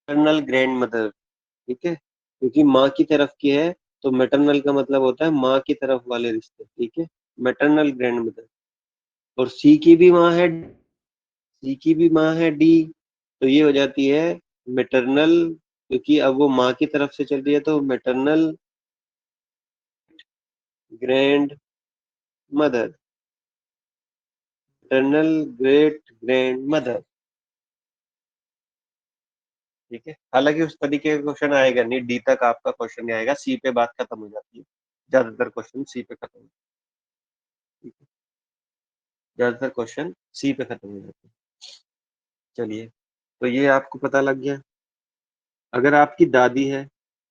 maternal grand mother. ठीक है, क्योंकि माँ की तरफ की है, तो मैटरनल का मतलब होता है माँ की तरफ वाले रिश्ते। ठीक है, मैटरनल ग्रैंड मदर। और सी की भी माँ है, सी की भी माँ है डी, तो ये हो जाती है मैटरनल, क्योंकि अब वो माँ की तरफ से चल रही है, तो maternal grand mother, maternal great grand mother. ठीक है, हालांकि उस तरीके का क्वेश्चन आएगा नहीं, डी तक आपका क्वेश्चन नहीं आएगा, सी पे बात खत्म हो जाती है। ज्यादातर क्वेश्चन सी पे खत्म हो, ठीक है, ज्यादातर क्वेश्चन सी पे खत्म हो जाते हैं। चलिए, तो ये आपको पता लग गया। अगर आपकी दादी है,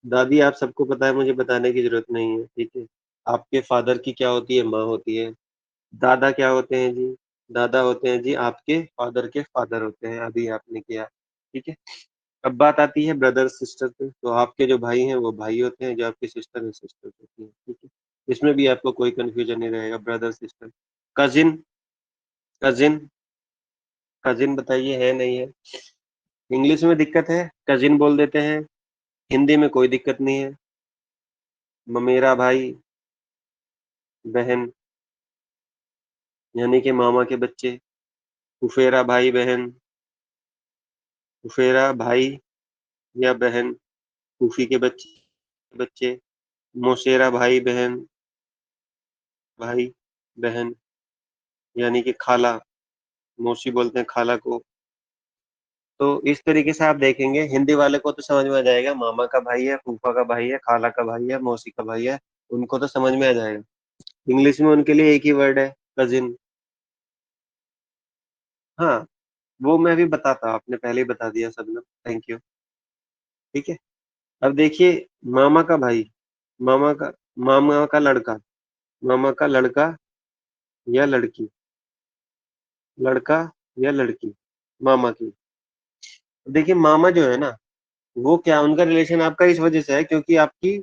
दादी आप सबको पता है, मुझे बताने की जरूरत नहीं है। ठीक है, आपके फादर की क्या होती है? माँ होती है। दादा क्या होते हैं जी? दादा होते हैं जी आपके फादर के फादर होते हैं, अभी आपने किया। ठीक है, अब बात आती है ब्रदर सिस्टर पे, तो आपके जो भाई हैं वो भाई होते हैं, जो आपकी सिस्टर है सिस्टर होती है। ठीक है, इसमें भी आपको कोई कंफ्यूजन नहीं रहेगा, brother sister. Cousin, cousin, cousin बताइए है नहीं है? इंग्लिश में दिक्कत है, कजिन बोल देते हैं, हिंदी में कोई दिक्कत नहीं है। ममेरा भाई बहन, यानी कि मामा के बच्चे। फुफेरा भाई बहन, फुफेरा भाई या बहन, फूफी के बच्चे, बच्चे। मौसेरा भाई बहन, भाई बहन, यानी कि खाला, मौसी बोलते हैं खाला को। तो इस तरीके से आप देखेंगे, हिंदी वाले को तो समझ में आ जाएगा, मामा का भाई है, फूफा का भाई है, खाला का भाई है, मौसी का भाई है, उनको तो समझ में आ जाएगा। इंग्लिश में उनके लिए एक ही वर्ड है, कजिन। हाँ, वो मैं भी बताता, आपने पहले ही बता दिया सबने, थैंक यू। ठीक है, अब देखिए, मामा का भाई, मामा का, मामा का लड़का, मामा का लड़का या लड़की, लड़का या लड़की, मामा की। देखिए, मामा जो है ना, वो क्या, उनका रिलेशन आपका इस वजह से है क्योंकि आपकी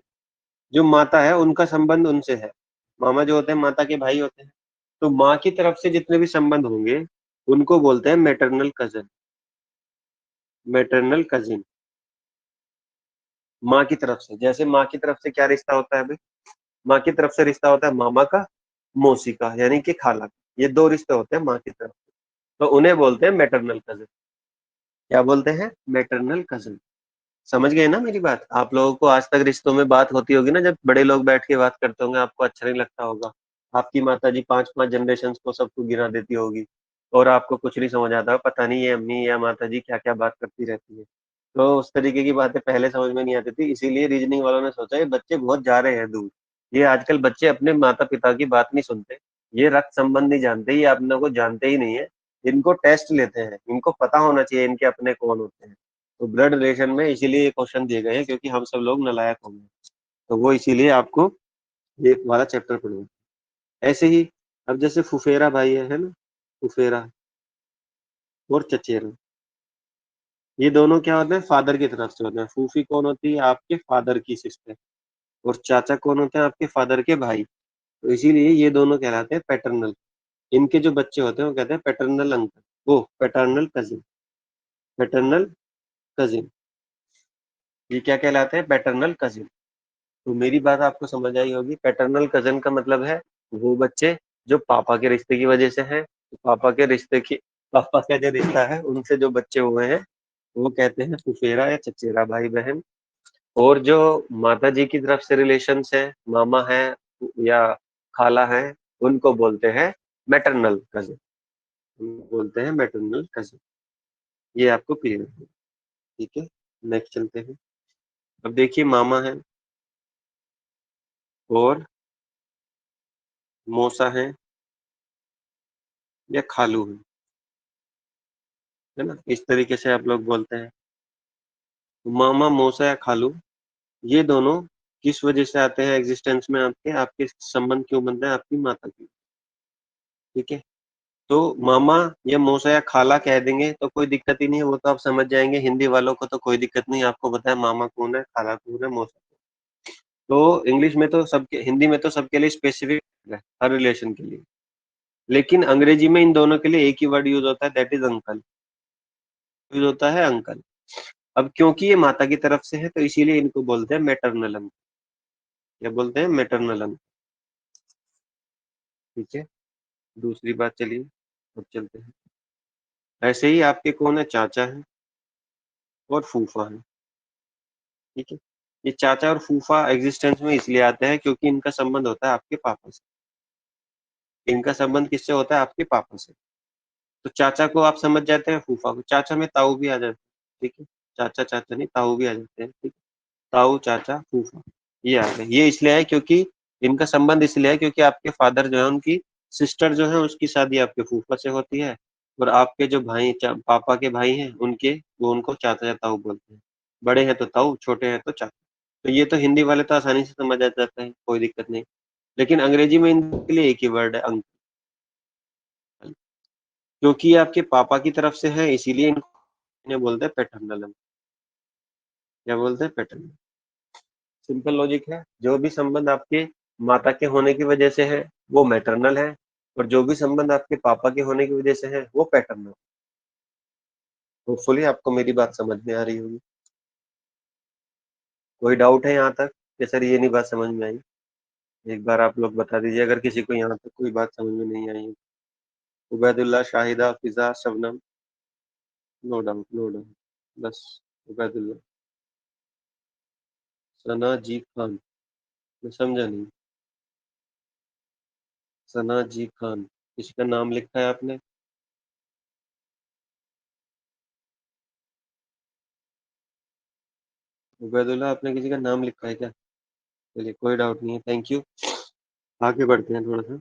जो माता है उनका संबंध उनसे है। मामा जो होते हैं माता के भाई होते हैं, तो माँ की तरफ से जितने भी संबंध होंगे उनको बोलते हैं मैटरनल कजन, मैटरनल कजिन। माँ की तरफ से, जैसे माँ की तरफ से क्या रिश्ता होता है भाई? माँ की तरफ से रिश्ता होता है मामा का, मौसी का यानी कि खाला का, ये दो रिश्ते होते हैं माँ की तरफ से, तो उन्हें बोलते हैं मैटरनल कजन। क्या बोलते हैं? Maternal cousin. समझ गए ना मेरी बात? आप लोगों को आज तक रिश्तों में बात होती होगी ना, जब बड़े लोग बैठ के बात करते होंगे, आपको अच्छा नहीं लगता होगा। आपकी माता जी पांच पांच जनरेशन को सबको गिना देती होगी, और आपको कुछ नहीं समझ आता, पता नहीं ये अम्मी या माता जी क्या क्या बात करती रहती है। तो उस तरीके की बातें पहले समझ में नहीं आती थी, इसीलिए रीजनिंग वालों ने सोचा ये बच्चे बहुत जा रहे हैं दूर, ये आजकल बच्चे अपने माता पिता की बात नहीं सुनते, ये रक्त संबंध नहीं जानते, ये अपने को जानते ही नहीं है। इनको टेस्ट लेते हैं, इनको पता होना चाहिए इनके अपने कौन होते हैं। तो ब्लड रिलेशन में इसीलिए ये क्वेश्चन दिए गए हैं, क्योंकि हम सब लोग नालायक होंगे, तो वो इसीलिए आपको ये वाला चैप्टर पढ़ो। ऐसे ही, अब जैसे फुफेरा भाई है ना, फुफेरा और चचेरा, ये दोनों क्या होते हैं? फादर की तरफ से होते हैं। फूफी कौन होती है? आपके फादर की सिस्टर। और चाचा कौन होते हैं? आपके फादर के भाई। तो इसीलिए ये दोनों कहलाते हैं पैटर्नल। इनके जो बच्चे होते हैं वो कहते हैं पैटर्नल अंकल, वो पैटर्नल कजिन, पैटर्नल कजिन, ये क्या कहलाते हैं? Paternal cousin. तो मेरी बात आपको समझ आई होगी, पैटर्नल कजन का मतलब है वो बच्चे जो पापा के रिश्ते की वजह से हैं, तो पापा के रिश्ते की, पापा का जो रिश्ता है उनसे जो बच्चे हुए हैं वो कहते हैं फुफेरा या चचेरा भाई बहन। और जो माता जी की तरफ से रिलेशन है, मामा है या खाला है, उनको बोलते हैं मैटरनल कजन, बोलते हैं मैटरनल कजन। ये आपको क्लियर है? ठीक है, नेक्स्ट चलते हैं। अब देखिए, मामा है और मौसा है या खालू है, है ना, इस तरीके से आप लोग बोलते हैं। मामा, मौसा या खालू, ये दोनों किस वजह से आते हैं एग्जिस्टेंस में आपके, आपके संबंध क्यों बनते हैं आपकी माता की। ठीक है, तो मामा या मौसा या खाला कह देंगे तो कोई दिक्कत ही नहीं है, वो तो आप समझ जाएंगे। हिंदी वालों को तो कोई दिक्कत नहीं, आपको पता है मामा कौन है, खाला कौन है, मौसा। तो इंग्लिश में तो सबके, हिंदी में तो सबके लिए स्पेसिफिक है हर रिलेशन के लिए, लेकिन अंग्रेजी में इन दोनों के लिए एक ही वर्ड यूज होता है, दैट इज अंकल। यूज होता है अंकल। अब क्योंकि ये माता की तरफ से है तो इसीलिए इनको बोलते हैं मैटरनल अंकल। क्या बोलते हैं? Maternal uncle. ठीक है, दूसरी बात चलिए, अब चलते हैं। ऐसे ही आपके कौन है, चाचा है और फूफा है। ठीक है, ये चाचा और फूफा एग्जिस्टेंस में इसलिए आते हैं क्योंकि इनका संबंध होता है आपके पापा से। इनका संबंध किससे होता है? आपके पापा से। तो चाचा को आप समझ जाते हैं, फूफा को, चाचा में ताऊ भी आ जाते हैं। ठीक है, चाचा चाचा नहीं, ताऊ भी आ जाते हैं। ठीक, ताऊ, चाचा, फूफा, ये आ गए। ये इसलिए है क्योंकि इनका संबंध इसलिए है क्योंकि आपके फादर जो है उनकी सिस्टर जो है उसकी शादी आपके फूफा से होती है, और आपके जो भाई, पापा के भाई हैं उनके, वो उनको चाचा या ताऊ बोलते हैं। बड़े हैं तो ताऊ, छोटे हैं तो चाचा। तो ये तो हिंदी वाले तो आसानी से समझ आ जाता है, कोई दिक्कत नहीं। लेकिन अंग्रेजी में इनके लिए एक ही वर्ड है, अंकल। क्योंकि ये आपके पापा की तरफ से है इसीलिए इन्हें बोलते हैं पैटर्नल। क्या बोलते हैं? पैटर्नल। सिंपल लॉजिक है, जो भी संबंध आपके माता के होने की वजह से है वो मैटरनल है, और जो भी संबंध आपके पापा के होने की वजह से है वो पैटर्नल। होपफुली आपको मेरी बात समझ में आ रही होगी। कोई डाउट है यहाँ तक कि सर ये नहीं बात समझ में आई? एक बार आप लोग बता दीजिए अगर किसी को यहाँ तक कोई बात समझ में नहीं आई। Ubaidulla, Shahida, Fiza, Shabnam. No doubt, no doubt. बस उबैदुल्ला। सना जी खान। मैं समझा नहीं। सना जी खान, किसी का नाम लिखा है आपने? उबैदुल्ला, आपने किसी का नाम लिखा है क्या? चलिए, कोई डाउट नहीं है, थैंक यू। आगे बढ़ते हैं, थोड़ा सा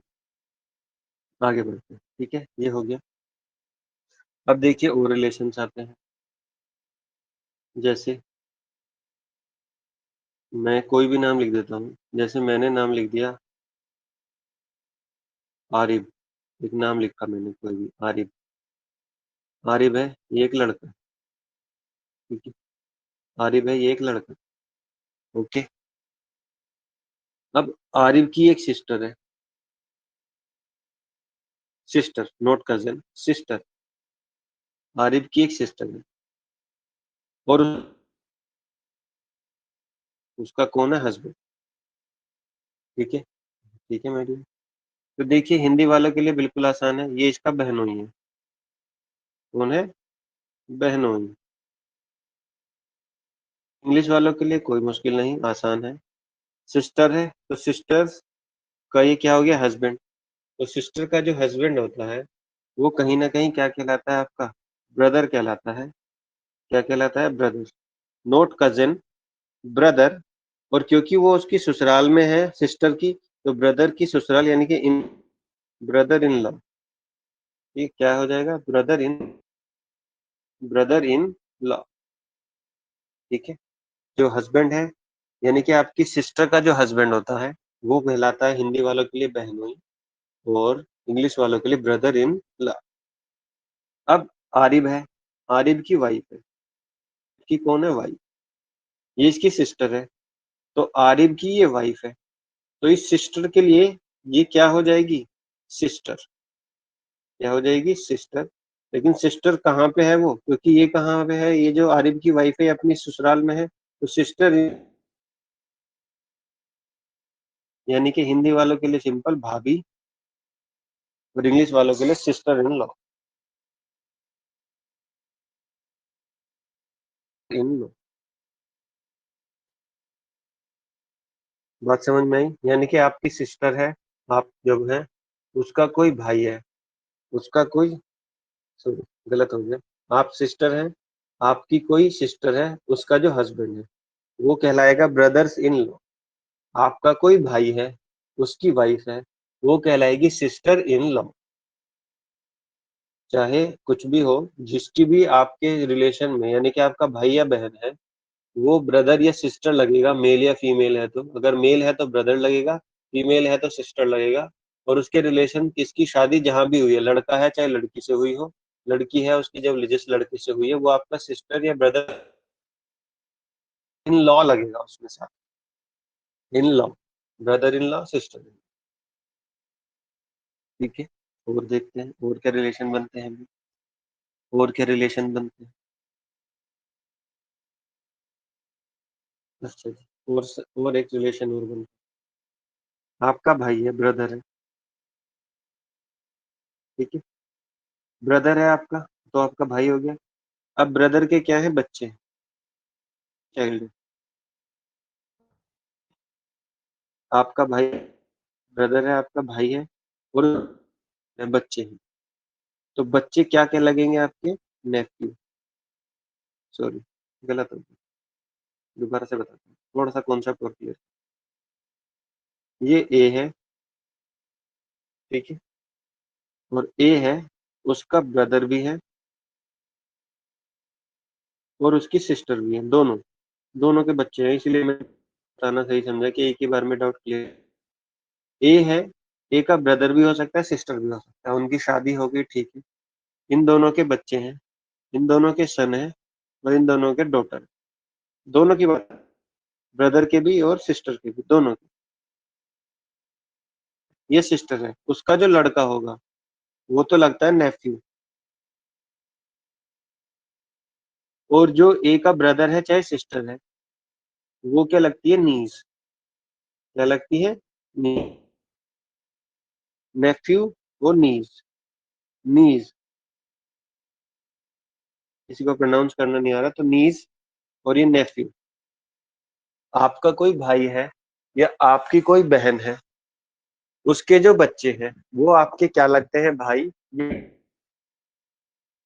आगे बढ़ते हैं। ठीक है, ये हो गया। अब देखिए और रिलेशंस आते हैं। जैसे मैं कोई भी नाम लिख देता हूँ, जैसे मैंने नाम लिख दिया आरिफ। एक नाम लिखा मैंने कोई भी, आरिफ। आरिफ है ये एक लड़का। ठीक है, आरिफ है ये एक लड़का। ओके। अब आरिफ की एक सिस्टर है। Sister, not cousin, sister. Arif की एक सिस्टर है, और उसका कौन है? हस्बैंड। ठीक है, ठीक है मैडम। तो देखिए हिंदी वालों के लिए बिल्कुल आसान है, ये इसका बहनोई है। कौन है? बहनोई। इंग्लिश वालों के लिए कोई मुश्किल नहीं, आसान है। सिस्टर है तो सिस्टर्स का ये क्या हो गया? हस्बैंड। तो सिस्टर का जो हस्बैंड होता है वो कहीं ना कहीं क्या कहलाता है? आपका ब्रदर कहलाता है। क्या कहलाता है? ब्रदर। Not cousin, brother. और क्योंकि वो उसकी ससुराल में है सिस्टर की, तो ब्रदर की ससुराल यानी कि इन, ब्रदर इन लॉ। ये क्या हो जाएगा? Brother in law. ठीक है, जो हस्बैंड है यानी कि आपकी सिस्टर का जो हस्बैंड होता है वो कहलाता है हिंदी वालों के लिए बहनोई, और इंग्लिश वालों के लिए ब्रदर इन लॉ। अब आरिब है, आरिब की वाइफ है। की कौन है? वाइफ। ये इसकी सिस्टर है, तो आरिब की ये वाइफ है। तो इस सिस्टर के लिए ये क्या हो जाएगी? सिस्टर। क्या हो जाएगी? सिस्टर। लेकिन सिस्टर कहाँ पे है वो? क्योंकि ये कहाँ पे है, ये जो आरिब की वाइफ है ये अपनी ससुराल में है, तो सिस्टर यानी कि हिंदी वालों के लिए सिंपल भाभी, और इंग्लिश वालों के लिए sister in law. In law. बात समझ में आई? यानी कि आपकी सिस्टर है, आप जब है, उसका कोई भाई है, उसका कोई, सॉरी गलत हो गया। आप सिस्टर हैं, आपकी कोई सिस्टर है, उसका जो हस्बैंड है वो कहलाएगा ब्रदर्स इन लॉ। आपका कोई भाई है, उसकी वाइफ है, वो कहलाएगी सिस्टर इन लॉ। चाहे कुछ भी हो, जिसकी भी आपके रिलेशन में, यानी कि आपका भाई या बहन है, वो ब्रदर या सिस्टर लगेगा, मेल या फीमेल है तो। अगर मेल है तो ब्रदर लगेगा, फीमेल है तो सिस्टर लगेगा। और उसके रिलेशन, किसकी शादी जहां भी हुई है, लड़का है चाहे लड़की से हुई हो, लड़की है उसकी जब जिस लड़के से हुई है, वो आपका सिस्टर या ब्रदर इन लॉ लगेगा उसमें साथ। In law, brother in law, sister in. ठीक है। और देखते हैं और क्या रिलेशन बनते हैं अभी। और क्या रिलेशन बनते हैं। अच्छा जी। और एक रिलेशन और बनता है, आपका भाई है, ब्रदर है। ठीक है। ब्रदर है आपका, तो आपका भाई हो गया। अब ब्रदर के क्या है, बच्चे, चाइल्ड। आपका भाई, ब्रदर है आपका, भाई है, और बच्चे हैं। तो बच्चे क्या क्या लगेंगे आपके, नेफ्यू। सॉरी, गलत हो गया। दोबारा से बताता हूँ, थोड़ा सा कॉन्सेप्ट और क्लियर। ये ए है, ठीक है, और ए है, उसका ब्रदर भी है और उसकी सिस्टर भी है, दोनों। दोनों के बच्चे हैं, इसलिए मैं बताना सही समझा कि एक ही बार में डाउट क्लियर। ए है, ए का ब्रदर भी हो सकता है, सिस्टर भी हो सकता है, उनकी शादी हो गई, ठीक है। इन दोनों के बच्चे हैं, इन दोनों के सन है, और इन दोनों के डॉटर। दोनों की बात, ब्रदर के भी और सिस्टर के भी, दोनों के। ये सिस्टर है, उसका जो लड़का होगा वो तो लगता है नेफ्यू। और जो ए का ब्रदर है चाहे सिस्टर है, वो क्या लगती है, नीज। क्या लगती है, नीज। नेफ्यू और नीज। नीज, किसी को प्रोनाउंस करना नहीं आ रहा, तो नीज। और ये नेफ्यू। आपका कोई भाई है या आपकी कोई बहन है, उसके जो बच्चे हैं वो आपके क्या लगते हैं, भाई।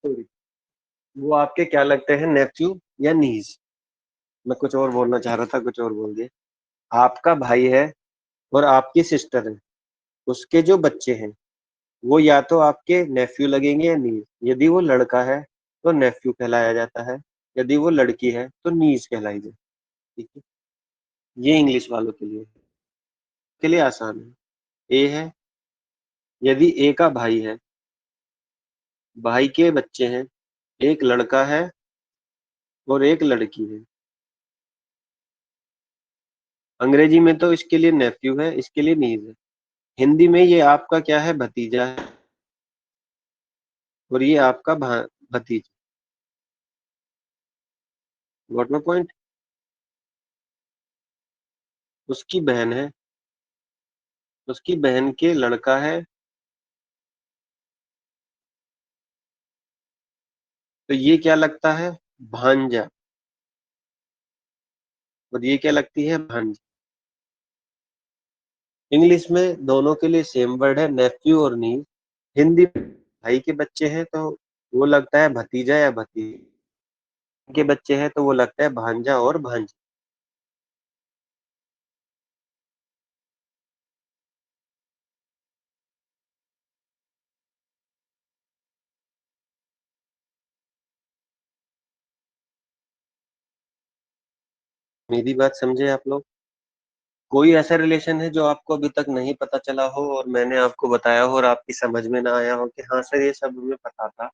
सॉरी, वो आपके क्या लगते हैं, नेफ्यू या नीज। मैं कुछ और बोलना चाह रहा था, कुछ और बोल दिया। आपका भाई है और आपकी सिस्टर है, उसके जो बच्चे हैं वो या तो आपके नेफ्यू लगेंगे या नीज। यदि वो लड़का है तो नेफ्यू कहलाया जाता है, यदि वो लड़की है तो नीज कहलाई जाए। ठीक है। ये इंग्लिश वालों के लिए आसान है। ए है, यदि ए का भाई है, भाई के बच्चे हैं, एक लड़का है और एक लड़की है। अंग्रेजी में तो इसके लिए नेफ्यू है, इसके लिए नीज है। हिंदी में ये आपका क्या है, भतीजा है, और ये आपका भतीजा। What my point. उसकी बहन है, उसकी बहन के लड़का है, तो ये क्या लगता है, भांजा। और ये क्या लगती है, भांजी। इंग्लिश में दोनों के लिए सेम वर्ड है, नेफ्यू और नीस। हिंदी में भाई के बच्चे हैं तो वो लगता है भतीजा या भतीजी, के बच्चे हैं तो वो लगता है भांजा और भांजी। मेरी बात समझे आप लोग। कोई ऐसा रिलेशन है जो आपको अभी तक नहीं पता चला हो और मैंने आपको बताया हो और आपकी समझ में ना आया हो कि हाँ सर ये सब हमें पता था,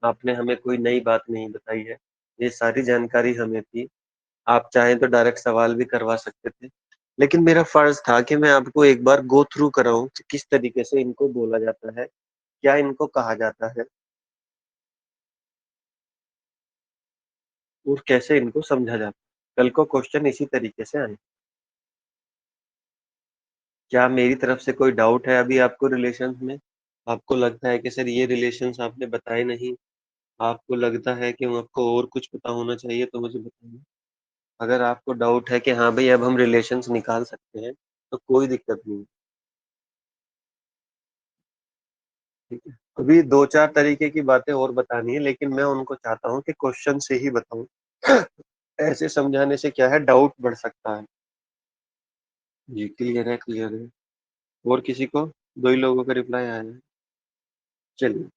आपने हमें कोई नई बात नहीं बताई है, ये सारी जानकारी हमें थी। आप चाहें तो डायरेक्ट सवाल भी करवा सकते थे, लेकिन मेरा फर्ज था कि मैं आपको एक बार गो थ्रू कराऊं कि किस तरीके से इनको बोला जाता है, क्या इनको कहा जाता है, और कैसे इनको समझा जाता है। कल को क्वेश्चन इसी तरीके से आए। क्या मेरी तरफ से कोई डाउट है अभी आपको रिलेशन में। आपको लगता है कि सर ये रिलेशंस आपने बताए नहीं, आपको लगता है कि आपको और कुछ पता होना चाहिए, तो मुझे बताइए। अगर आपको डाउट है कि हाँ भाई अब हम रिलेशंस निकाल सकते हैं, तो कोई दिक्कत नहीं। ठीक है। अभी दो चार तरीके की बातें और बतानी है, लेकिन मैं उनको चाहता हूँ कि क्वेश्चन से ही बताऊं। ऐसे समझाने से क्या है, डाउट बढ़ सकता है। जी क्लियर है, क्लियर है। और किसी को, दो ही लोगों का रिप्लाई आया है। चलिए।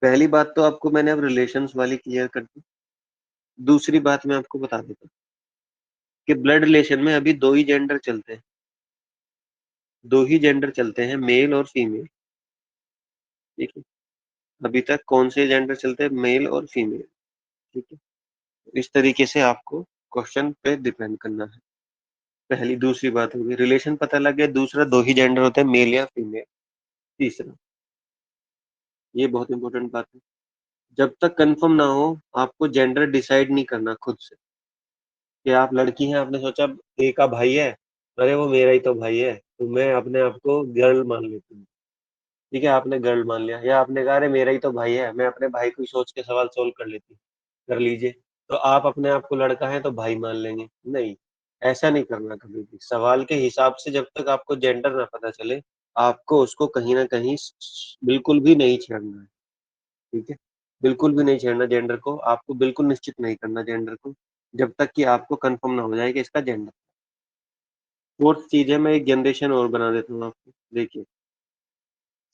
पहली बात तो आपको मैंने अब रिलेशंस वाली क्लियर कर दी। दूसरी बात मैं आपको बता देता हूँ कि ब्लड रिलेशन में अभी 2 ही जेंडर चलते हैं। 2 ही जेंडर चलते हैं, मेल और फीमेल। ठीक है? अभी तक कौन से जेंडर चलते हैं? मेल और फीमेल। ठीक है? इस तरीके से आपको क्वेश्चन पे डिपेंड करना है। पहली दूसरी बात होगी, रिलेशन पता लग गया। दूसरा, 2 ही जेंडर होते हैं, मेल या फीमेल। तीसरा, ये बहुत इंपॉर्टेंट बात है, जब तक कंफर्म ना हो आपको जेंडर डिसाइड नहीं करना खुद से। कि आप लड़की हैं, आपने सोचा ए का भाई है, अरे वो मेरा ही तो भाई है, तो मैं अपने आप को गर्ल मान लेती हूँ। ठीक है, आपने गर्ल मान लिया, या आपने कहा अरे मेरा ही तो भाई है, मैं अपने भाई को ही सोच के सवाल सोल्व कर लेती हूँ। कर लीजिए। तो आप अपने आप को लड़का है तो भाई मान लेंगे? नहीं, ऐसा नहीं करना कभी भी। सवाल के हिसाब से जब तक आपको जेंडर ना पता चले, आपको उसको कहीं ना कहीं बिल्कुल भी नहीं छेड़ना है। ठीक है? बिल्कुल भी नहीं छेड़ना जेंडर को, आपको बिल्कुल निश्चित नहीं करना जेंडर को, जब तक कि आपको कंफर्म ना हो जाए कि इसका जेंडर। फोर्थ चीज है, मैं एक जनरेशन और बना देता हूँ आपको, देखिए।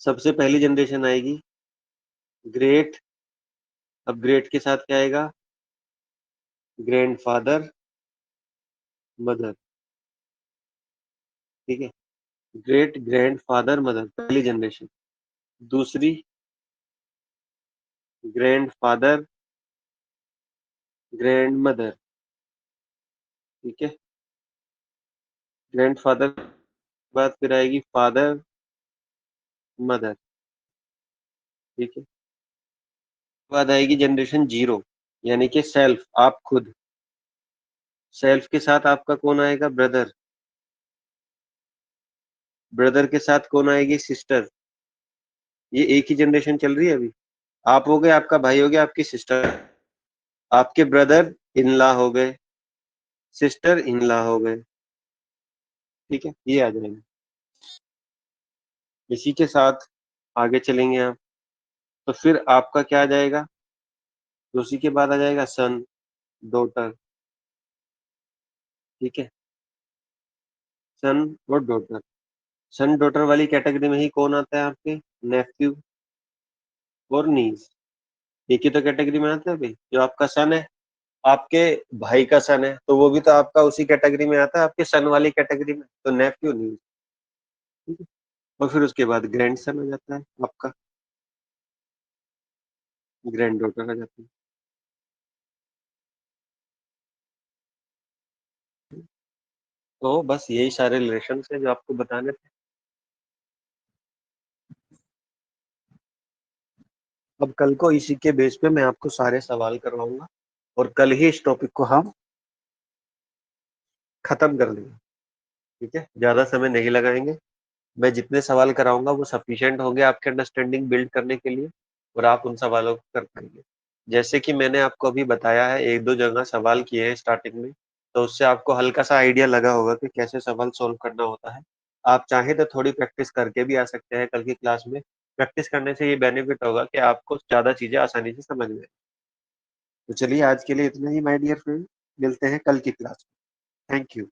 सबसे पहली जनरेशन आएगी ग्रेट। अब ग्रेट के साथ क्या आएगा? Grandfather, mother. ठीक है? ग्रेट ग्रैंडफादर मदर, पहली जनरेशन। दूसरी, ग्रैंडफादर, ग्रैंड मदर। ठीक है? ग्रैंडफादर के बाद फिर आएगी फादर, मदर। ठीक है? बाद आएगी जनरेशन जीरो, यानी कि सेल्फ, आप खुद। सेल्फ के साथ आपका कौन आएगा? ब्रदर। ब्रदर के साथ कौन आएगी? सिस्टर। ये एक ही जनरेशन चल रही है अभी। आप हो गए, आपका भाई हो गया, आपकी सिस्टर, आपके ब्रदर इन लॉ हो गए, सिस्टर इन लॉ हो गए। ठीक है? ये आ जाएंगे। इसी के साथ आगे चलेंगे आप, तो फिर आपका क्या आ जाएगा? तो उसी के बाद आ जाएगा सन, डॉटर। ठीक है? सन और डॉटर। सन डॉटर वाली कैटेगरी में ही कौन आता है आपके? नेफ्यू और नीस। एक ही तो कैटेगरी में आता है भाई। जो आपका सन है, आपके भाई का सन है, तो वो भी तो आपका उसी कैटेगरी में आता है, आपके सन वाली कैटेगरी में, तो नेफ्यू नीस। ठीक है? और फिर उसके बाद ग्रैंड सन हो जाता है आपका, ग्रैंड डॉटर आ जाती है। तो बस यही सारे रिलेशन है जो आपको बताने थे। अब कल को इसी के बेस पे मैं आपको सारे सवाल करवाऊंगा, और कल ही इस टॉपिक को हम खत्म कर देंगे। ठीक है? ज्यादा समय नहीं लगाएंगे। मैं जितने सवाल कराऊंगा वो सफिशिएंट होंगे आपके अंडरस्टैंडिंग बिल्ड करने के लिए, और आप उन सवालों को कर पाएंगे। जैसे कि मैंने आपको अभी बताया है, एक दो जगह सवाल किए हैं स्टार्टिंग में, तो उससे आपको हल्का सा आइडिया लगा होगा कि कैसे सवाल सोल्व करना होता है। आप चाहें तो थोड़ी प्रैक्टिस करके भी आ सकते हैं कल की क्लास में। प्रैक्टिस करने से ये बेनिफिट होगा कि आपको ज्यादा चीजें आसानी से समझ में। तो चलिए, आज के लिए इतना ही माय डियर फ्रेंड, मिलते हैं कल की क्लास में। Thank you.